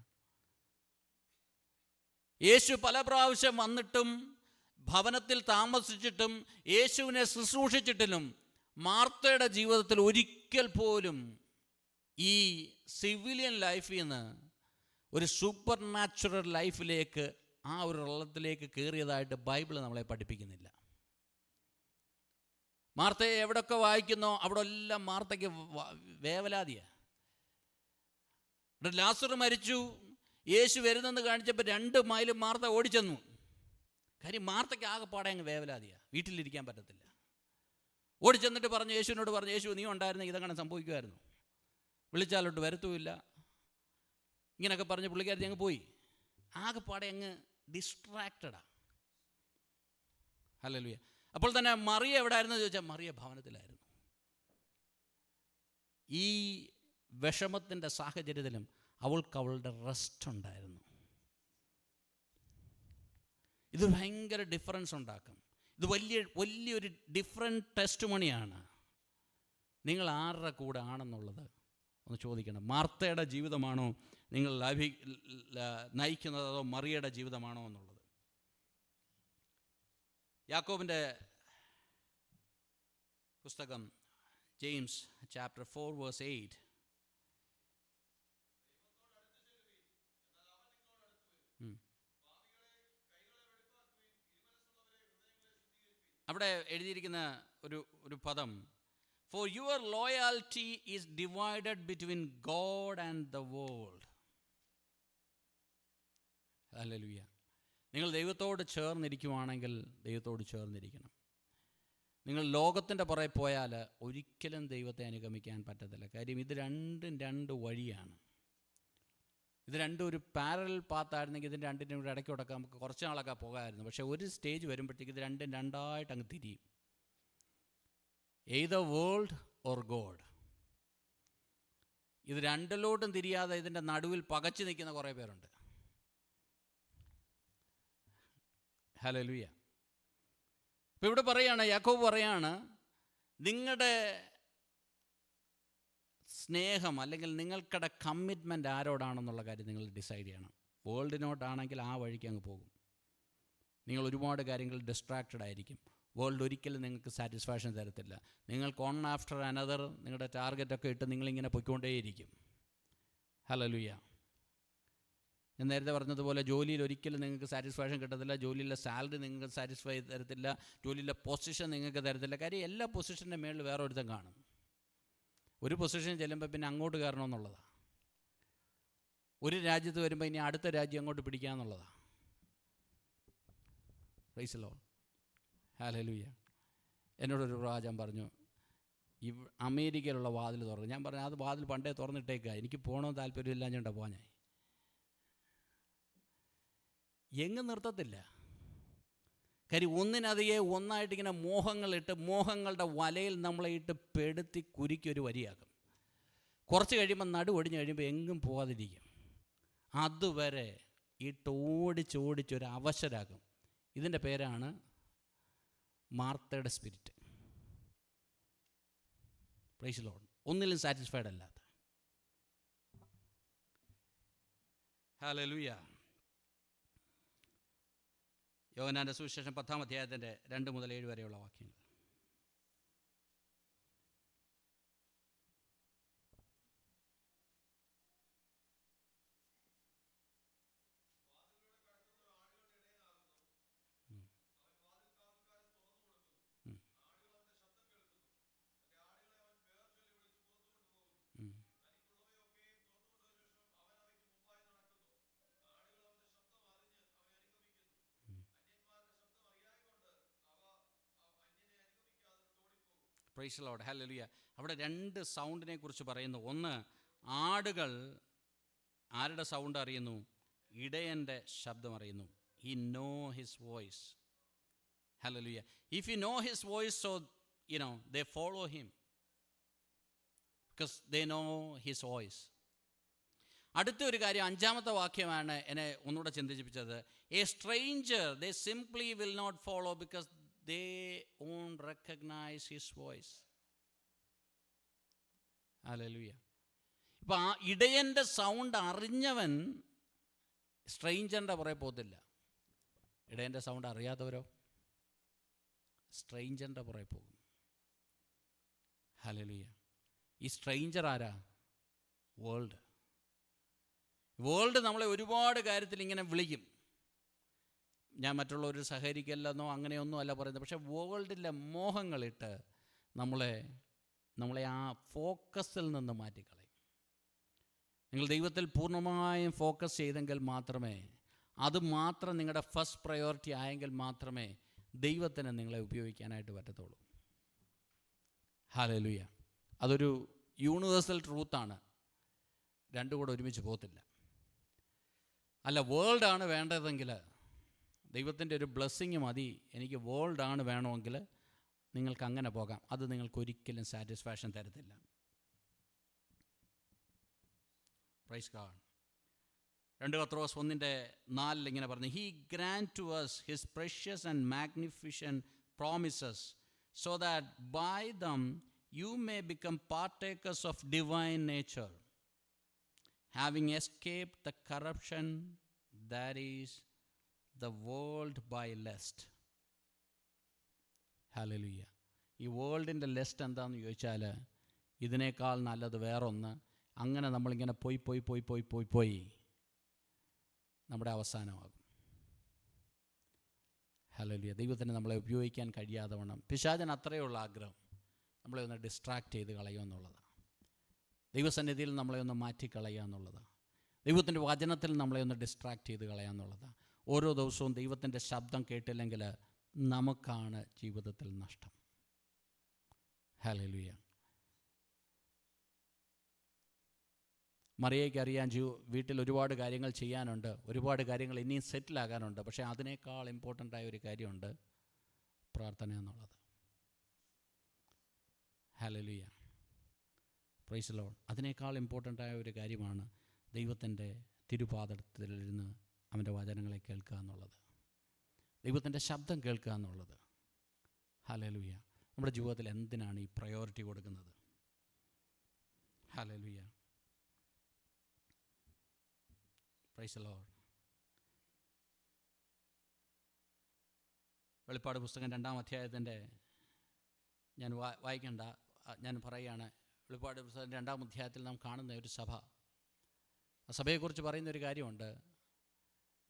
യേശു പല പ്രാവശ്യം വന്നിട്ടും ഭവനത്തിൽ താമസിച്ചിട്ടും യേശുവിനെ ശുശ്രൂഷിച്ചിട്ടിലും മാർത്തയുടെ ജീവിതത്തിൽ ഒരിക്കൽ പോലും ഈ സിവിലിയൻ ലൈഫിൽ നിന്ന് ഒരു സൂപ്പർ നാച്ചുറൽ ലൈഫിലേക്ക്, ആ ഒരു വെള്ളത്തിലേക്ക് കയറിയതായിട്ട് ബൈബിൾ നമ്മളെ പഠിപ്പിക്കുന്നില്ല. മാർത്തയെ എവിടെയൊക്കെ വായിക്കുന്നോ അവിടെ എല്ലാം മാർത്തയ്ക്ക് വേവലാതിയാണ്. ഇവിടെ ലാസർ മരിച്ചു, യേശു വരുന്നെന്ന് കാണിച്ചപ്പോൾ 2 മൈലും മാർത്ത ഓടിച്ചെന്നു. കാര്യം മാർത്തയ്ക്ക് ആകെപ്പാടെ അങ്ങ് വേവലാതിയാണ്, വീട്ടിലിരിക്കാൻ പറ്റത്തില്ല. ഓടിച്ചെന്നിട്ട് പറഞ്ഞു, യേശുവിനോട് പറഞ്ഞു, യേശു നീ ഉണ്ടായിരുന്നെങ്കിൽ ഇതങ്ങനെ സംഭവിക്കുമായിരുന്നു, വിളിച്ചാലോട്ട് വരത്തുമില്ല. ഇങ്ങനെയൊക്കെ പറഞ്ഞ് പുള്ളിക്കാരത്തി അങ്ങ് പോയി. ആകെപ്പാടെ അങ്ങ് ഡിസ്ട്രാക്റ്റഡാണ്. ഹല്ലേലൂയ. അപ്പോൾ തന്നെ മറിയ എവിടെ ആയിരുന്നു ചോദിച്ചാൽ മറിയ ഭവനത്തിലായിരുന്നു. ഈ വിഷമത്തിൻ്റെ സാഹചര്യത്തിലും അവൾക്ക് അവളുടെ റെസ്റ്റ് ഉണ്ടായിരുന്നു. ഇത് ഭയങ്കര ഡിഫറൻസ് ഉണ്ടാക്കും. ഇത് വലിയൊരു ഡിഫറെൻറ്റ് ടെസ്റ്റ് മണിയാണ്. നിങ്ങൾ ആരുടെ കൂടെ ആണെന്നുള്ളത് ഒന്ന് ചോദിക്കണം. മാർത്തയുടെ ജീവിതമാണോ നിങ്ങൾ നയിക്കുന്നത്, അതോ മറിയയുടെ ജീവിതമാണോ എന്നുള്ളത്? യാക്കോബിൻ്റെ പുസ്തകം ജെയിംസ് ചാപ്റ്റർ 4 വേഴ്സ് 8. അവിടെ എഴുതിയിരിക്കുന്ന ഒരു പദം, for your loyalty is divided between God and the world. Hallelujah. നിങ്ങൾ ദൈവത്തോട് ചേർന്നിരിക്കുവാണെങ്കിൽ ദൈവത്തോട് ചേർന്നിരിക്കണം. നിങ്ങൾ ലോകത്തിൻ്റെ പുറകെ പോയാൽ ഒരിക്കലും ദൈവത്തെ അനുഗമിക്കാൻ പറ്റത്തില്ല. കാര്യം ഇത് രണ്ടും 2 വഴിയാണ്. ഇത് രണ്ടും ഒരു പാരലൽ പാത്തായിരുന്നെങ്കിൽ ഇതിൻ്റെ രണ്ടിനും കൂടെ ഇടയ്ക്ക് കൊടുക്കാൻ നമുക്ക് കുറച്ച് നാളൊക്കെ പോകാമായിരുന്നു. പക്ഷേ ഒരു സ്റ്റേജ് വരുമ്പോഴത്തേക്ക് ഇത് രണ്ടും 2ആയിട്ട് അങ്ങ് തിരിയും. Either world or God. ഇത് രണ്ടിലോട്ടും തിരിയാതെ ഇതിൻ്റെ നടുവിൽ പകച്ചു നിൽക്കുന്ന കുറേ പേരുണ്ട്. ഹല്ലേലൂയ. ഇപ്പം ഇവിടെ പറയാണ്, യാക്കോബ് പറയാണ്, നിങ്ങളുടെ സ്നേഹം അല്ലെങ്കിൽ നിങ്ങൾക്കുടെ കമ്മിറ്റ്മെൻ്റ് ആരോടാണെന്നുള്ള കാര്യം നിങ്ങൾ ഡിസൈഡ് ചെയ്യണം. വേൾഡിനോട്ടാണെങ്കിൽ ആ വഴിക്ക് അങ്ങ് പോകും. നിങ്ങൾ ഒരുപാട് കാര്യങ്ങൾ ഡിസ്ട്രാക്റ്റഡ് ആയിരിക്കും. വേൾഡ് ഒരിക്കലും നിങ്ങൾക്ക് സാറ്റിസ്ഫാക്ഷൻ തരത്തില്ല. നിങ്ങൾക്ക് ഓൺ ആഫ്റ്റർ അനദർ നിങ്ങളുടെ ടാർഗറ്റൊക്കെ ഇട്ട് നിങ്ങളിങ്ങനെ പൊയ്ക്കൊണ്ടേയിരിക്കും. ഹല്ലേലൂയ. ഞാൻ നേരത്തെ പറഞ്ഞതുപോലെ ജോലിയിൽ ഒരിക്കലും നിങ്ങൾക്ക് സാറ്റിസ്ഫാക്ഷൻ കിട്ടത്തില്ല. ജോലിയിലെ സാലറി നിങ്ങൾക്ക് സാറ്റിസ്ഫൈ തരത്തില്ല. ജോലിയിലെ പൊസിഷൻ നിങ്ങൾക്ക് തരത്തില്ല. കാര്യം എല്ലാ പൊസിഷൻ്റെ മേളിൽ വേറെ ഒരുത്തം കാണും. ഒരു പൊസിഷൻ ചെല്ലുമ്പോൾ പിന്നെ അങ്ങോട്ട് കയറണമെന്നുള്ളതാണ്. ഒരു രാജ്യത്ത് വരുമ്പോൾ ഇനി അടുത്ത രാജ്യം അങ്ങോട്ട് പിടിക്കാമെന്നുള്ളതാണ്. Praise the lord. ഹല്ലേലൂയ. എന്നോടൊരു പ്രവാചകൻ പറഞ്ഞു, അമേരിക്കയിലുള്ള വാതിൽ തുറന്നു. ഞാൻ പറഞ്ഞു, അത് വാതിൽ പണ്ടേ തുറന്നിട്ടേക്കുക, എനിക്ക് പോകണമെന്ന് താല്പര്യമില്ല, ഞാൻ പോകാൻ. എങ്ങും നിർത്തത്തില്ല. കാര്യം ഒന്നിനധികെ ഒന്നായിട്ടിങ്ങനെ മോഹങ്ങളിട്ട് മോഹങ്ങളുടെ വലയിൽ നമ്മളെ ഇട്ട് പെടുത്തി കുരുക്കൊരു വരിയാക്കും. കുറച്ച് കഴിയുമ്പോൾ നടുവൊടിഞ്ഞ് കഴിയുമ്പോൾ എങ്ങും പോകാതിരിക്കും. അതുവരെ ഇട്ട് ഓടിച്ചൊരു അവശരാക്കും. ഇതിൻ്റെ പേരാണ് മാർത്തയുടെ സ്പിരിറ്റ്. Price the Lord. ഒന്നിലും സാറ്റിസ്ഫൈഡ് അല്ലാത്ത. ഹല്ലേലൂയ. യോഹന്നാൻ്റെ സുവിശേഷം 10-ാം അധ്യായത്തിൻ്റെ 2 മുതൽ 7 വരെയുള്ള വാക്യങ്ങൾ. Price the lord, hallelujah. അവിടെ രണ്ട് സൗണ്ടിനെ കുറിച്ച് പറയുന്നു. ഒന്ന്, ആടുകൾ ആരുടെ സൗണ്ട് അറിയുന്നു? ഇടയൻ്റെ ശബ്ദം അറിയുന്നു. He know his voice. Hallelujah. If you know his voice, so they follow him because they know his voice. അടുത്ത ഒരു കാര്യം, അഞ്ചാമത്തെ വാക്യമാണ് എന്നെ ഒന്നുകൂടെ ചിന്തിപ്പിച്ചത്. A stranger they simply will not follow because they won't recognize his voice. Hallelujah. ഇപ്പം ആ ഇടയൻ്റെ സൗണ്ട് അറിഞ്ഞവൻ സ്ട്രേഞ്ചറിൻ്റെ പുറകെ പോകത്തില്ല. ഇടയൻ്റെ സൗണ്ട് അറിയാത്തവരോ സ്ട്രേഞ്ചറിൻ്റെ പുറകെ പോകും. ഹല്ലേലൂയ. ഈ സ്ട്രേഞ്ചർ ആരാ? വേൾഡ് നമ്മളെ ഒരുപാട് കാര്യത്തിൽ ഇങ്ങനെ വിളിക്കും. ഞാൻ മറ്റുള്ളവർ സഹകരിക്കല്ലെന്നോ അങ്ങനെയൊന്നും അല്ല പറയുന്നത്. പക്ഷേ വേൾഡിലെ മോഹങ്ങളിട്ട് നമ്മളെ ആ ഫോക്കസിൽ നിന്ന് മാറ്റിക്കളയും. നിങ്ങൾ ദൈവത്തിൽ പൂർണ്ണമായും ഫോക്കസ് ചെയ്തെങ്കിൽ മാത്രമേ, അത് മാത്രം നിങ്ങളുടെ ഫസ്റ്റ് പ്രയോറിറ്റി ആയെങ്കിൽ മാത്രമേ ദൈവത്തിന് നിങ്ങളെ ഉപയോഗിക്കാനായിട്ട് പറ്റത്തുള്ളൂ. ഹല്ലേലൂയ. അതൊരു യൂണിവേഴ്സൽ ട്രൂത്താണ്. രണ്ടും കൂടെ ഒരുമിച്ച് പോകത്തില്ല. അല്ല, വേൾഡാണ് വേണ്ടതെങ്കിൽ, ദൈവത്തിൻ്റെ ഒരു ബ്ലെസ്സിങ് മതി, എനിക്ക് വേൾഡാണ് വേണമെങ്കിൽ നിങ്ങൾക്ക് അങ്ങനെ പോകാം. അത് നിങ്ങൾക്കൊരിക്കലും സാറ്റിസ്ഫാക്ഷൻ തരത്തില്ല. Praise God. 2 പത്രോസ് 1:4 ഇങ്ങനെ പറഞ്ഞു, he grant to us his precious and magnificent promises so that by them you may become partakers of divine nature, having escaped the corruption that is the world by lust. Hallelujah. ഈ വേൾഡിൻ്റെ lust എന്താണെന്ന് ചോദിച്ചാൽ, ഇതിനേക്കാൾ നല്ലത് വേറൊന്ന്. അങ്ങനെ നമ്മളിങ്ങനെ പോയി നമ്മുടെ അവസാനമാകും. ഹല്ലേലൂയ. ദൈവത്തിന് നമ്മളെ ഉപയോഗിക്കാൻ കഴിയാതെ വണ്ണം പിശാചന് അത്രയുള്ള ആഗ്രഹം നമ്മളെ ഒന്ന് ഡിസ്ട്രാക്റ്റ് ചെയ്ത് കളയുക എന്നുള്ളതാണ്. ദൈവസന്നിധിയിൽ നമ്മളെ ഒന്ന് മാറ്റിക്കളയുക എന്നുള്ളതാണ്. ദൈവത്തിൻ്റെ വചനത്തിൽ നമ്മളെ ഒന്ന് ഡിസ്ട്രാക്റ്റ് ചെയ്ത് കളയുക എന്നുള്ളതാണ്. ഓരോ ദിവസവും ദൈവത്തിൻ്റെ ശബ്ദം കേട്ടില്ലെങ്കിൽ നമുക്കാണ് ജീവിതത്തിൽ നഷ്ടം. ഹല്ലേലൂയ. മറിയയ്ക്ക് അറിയാൻ വീട്ടിൽ ഒരുപാട് കാര്യങ്ങൾ ചെയ്യാനുണ്ട്, ഒരുപാട് കാര്യങ്ങൾ ഇനിയും സെറ്റിലാകാനുണ്ട്. പക്ഷേ അതിനേക്കാൾ ഇമ്പോർട്ടൻ്റായ ഒരു കാര്യമുണ്ട്, പ്രാർത്ഥന എന്നുള്ളത്. ഹല്ലേലൂയ. Price the Lord. അതിനേക്കാൾ ഇമ്പോർട്ടൻ്റായ ഒരു കാര്യമാണ് ദൈവത്തിൻ്റെ തിരുപാദത്തിലിരുന്ന് അവൻ്റെ വചനങ്ങളെ കേൾക്കുക എന്നുള്ളത്, ദൈവത്തിൻ്റെ ശബ്ദം കേൾക്കുക എന്നുള്ളത്. ഹല്ലേലൂയ. നമ്മുടെ ജീവിതത്തിൽ എന്തിനാണ് ഈ പ്രയോറിറ്റി കൊടുക്കുന്നത്? ഹല്ലേലൂയ. Price the Lord. വെളിപ്പാട് പുസ്തകം 2-ാം അധ്യായത്തിൻ്റെ ഞാൻ വായിക്കേണ്ട, ഞാൻ പറയുകയാണ്. വെളിപ്പാട് പുസ്തകം 2-ാം അധ്യായത്തിൽ നാം കാണുന്ന ഒരു സഭ, ആ സഭയെക്കുറിച്ച് പറയുന്നൊരു കാര്യമുണ്ട്.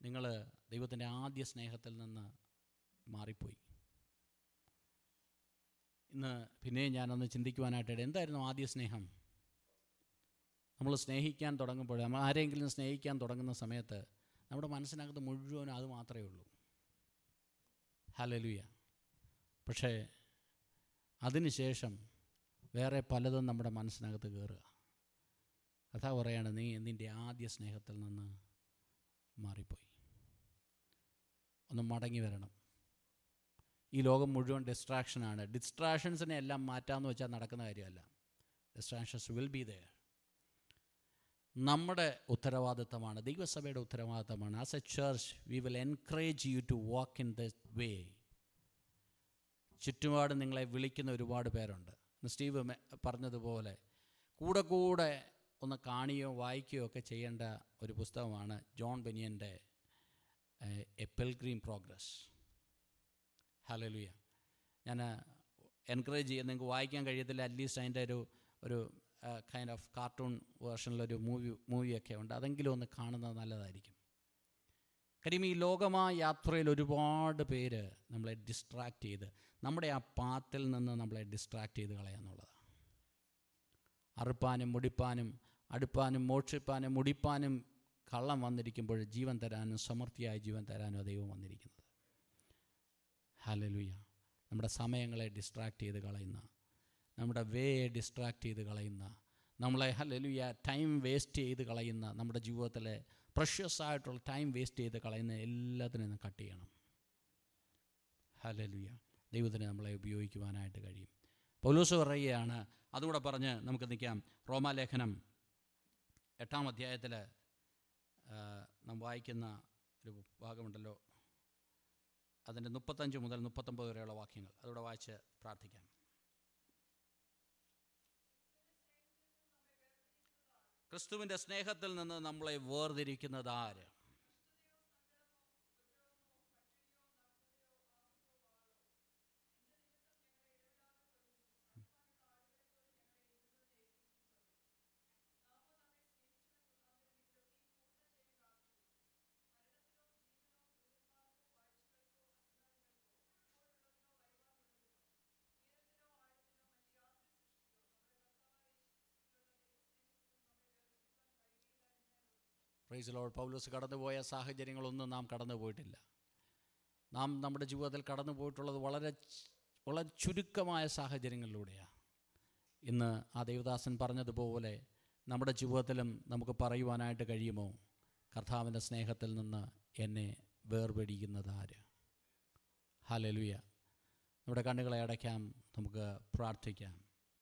നിങ്ങൾ ദൈവത്തിൻ്റെ ആദ്യ സ്നേഹത്തിൽ നിന്ന് മാറിപ്പോയി. ഇന്ന് പിന്നെയും ഞാനൊന്ന് ചിന്തിക്കുവാനായിട്ട്, എന്തായിരുന്നു ആദ്യ സ്നേഹം? നമ്മൾ സ്നേഹിക്കാൻ തുടങ്ങുമ്പോൾ, നമ്മൾ ആരെങ്കിലും സ്നേഹിക്കാൻ തുടങ്ങുന്ന സമയത്ത് നമ്മുടെ മനസ്സിനകത്ത് മുഴുവനും അത് മാത്രമേ ഉള്ളൂ. ഹല്ലേലൂയ. പക്ഷേ അതിനുശേഷം വേറെ പലതും നമ്മുടെ മനസ്സിനകത്ത് കയറുക. കഥ പറയാണ്, നീ നിൻ്റെ ആദ്യ സ്നേഹത്തിൽ നിന്ന് മാറിപ്പോയി. ഒന്ന് മടങ്ങി വരണം. ഈ ലോകം മുഴുവൻ ഡിസ്ട്രാക്ഷനാണ്. ഡിസ്ട്രാക്ഷൻസിനെ എല്ലാം മാറ്റാമെന്ന് വെച്ചാൽ നടക്കുന്ന കാര്യമല്ല. Distractions will be there. നമ്മുടെ ഉത്തരവാദിത്തമാണ്, ദൈവസഭയുടെ ഉത്തരവാദിത്തമാണ്. As a church we will encourage you to walk in the way. ചുറ്റുപാട് നിങ്ങളെ വിളിക്കുന്ന ഒരുപാട് പേരുണ്ട്. സ്റ്റീവ് പറഞ്ഞതുപോലെ കൂടെ ഒന്ന് കാണുകയോ വായിക്കുകയോ ഒക്കെ ചെയ്യേണ്ട ഒരു പുസ്തകമാണ് ജോൺ ബെനിയൻ്റെ എ പിൽഗ്രീം പ്രോഗ്രസ്. ഹല്ലേലൂയ. ഞാൻ എൻകറേജ് ചെയ്യുക, നിങ്ങൾക്ക് വായിക്കാൻ കഴിയത്തില്ല, അറ്റ്ലീസ്റ്റ് അതിൻ്റെ ഒരു കൈൻഡ് ഓഫ് കാർട്ടൂൺ വേർഷനിലൊരു മൂവിയൊക്കെ ഉണ്ട്, അതെങ്കിലും ഒന്ന് കാണുന്നത് നല്ലതായിരിക്കും. കാര്യം ഈ ലോകമായ യാത്രയിൽ ഒരുപാട് പേര് നമ്മളെ ഡിസ്ട്രാക്റ്റ് ചെയ്ത്, നമ്മുടെ ആ പാത്തിൽ നിന്ന് നമ്മളെ ഡിസ്ട്രാക്റ്റ് ചെയ്ത് കളയാന്നുള്ളതാണ്. അറുപ്പാനും മുടിപ്പാനും അടുപ്പാനും മോക്ഷിപ്പാനും മുടിപ്പാനും കള്ളം വന്നിരിക്കുമ്പോൾ ജീവൻ തരാനും സമൃദ്ധിയായ ജീവൻ തരാനും ദൈവം വന്നിരിക്കുന്നത്. ഹല്ലേലൂയ. നമ്മുടെ സമയങ്ങളെ ഡിസ്ട്രാക്റ്റ് ചെയ്ത് കളയുന്ന, നമ്മുടെ വേ ഡിസ്ട്രാക്റ്റ് ചെയ്ത് കളയുന്ന, നമ്മളെ ഹല്ലേലൂയ ടൈം വേസ്റ്റ് ചെയ്ത് കളയുന്ന, നമ്മുടെ ജീവിതത്തിലെ പ്രഷ്യസ് ആയിട്ടുള്ള ടൈം വേസ്റ്റ് ചെയ്ത് കളയുന്ന എല്ലാത്തിനും കട്ട് ചെയ്യണം. ഹല്ലേലൂയ. ദൈവത്തിന് നമ്മളെ ഉപയോഗിക്കുവാനായിട്ട് കഴിയും. പൗലോസ് പറയുകയാണ്, അതുകൂടെ പറഞ്ഞ് നമുക്ക് നിൽക്കാം. റോമാലേഖനം 8-ാം അധ്യായത്തിൽ നാം വായിക്കുന്ന ഒരു ഭാഗമുണ്ടല്ലോ, അതിൻ്റെ 35 മുതൽ 39 വരെയുള്ള വാക്യങ്ങൾ അതുകൂടെ വായിച്ച് പ്രാർത്ഥിക്കാം. ക്രിസ്തുവിൻ്റെ സ്നേഹത്തിൽ നിന്ന് നമ്മളെ വേർതിരിക്കുന്നത് ആര്? Praise Lord. പൗലോസ് കടന്നുപോയ സാഹചര്യങ്ങളൊന്നും നാം കടന്നു പോയിട്ടില്ല. നാം നമ്മുടെ ജീവിതത്തിൽ കടന്നു പോയിട്ടുള്ളത് വളരെ ചുരുക്കമായ സാഹചര്യങ്ങളിലൂടെയാണ്. ഇന്ന് ആ ദേവദാസൻ പറഞ്ഞതുപോലെ നമ്മുടെ ജീവിതത്തിലും നമുക്ക് പറയുവാനായിട്ട് കഴിയുമോ, കർത്താവിൻ്റെ സ്നേഹത്തിൽ നിന്ന് എന്നെ വേർപിടിക്കുന്നത് ആര്? ഹല്ലേലൂയ. നമ്മുടെ കണ്ണുകളെ അടയ്ക്കാം, നമുക്ക് പ്രാർത്ഥിക്കാം.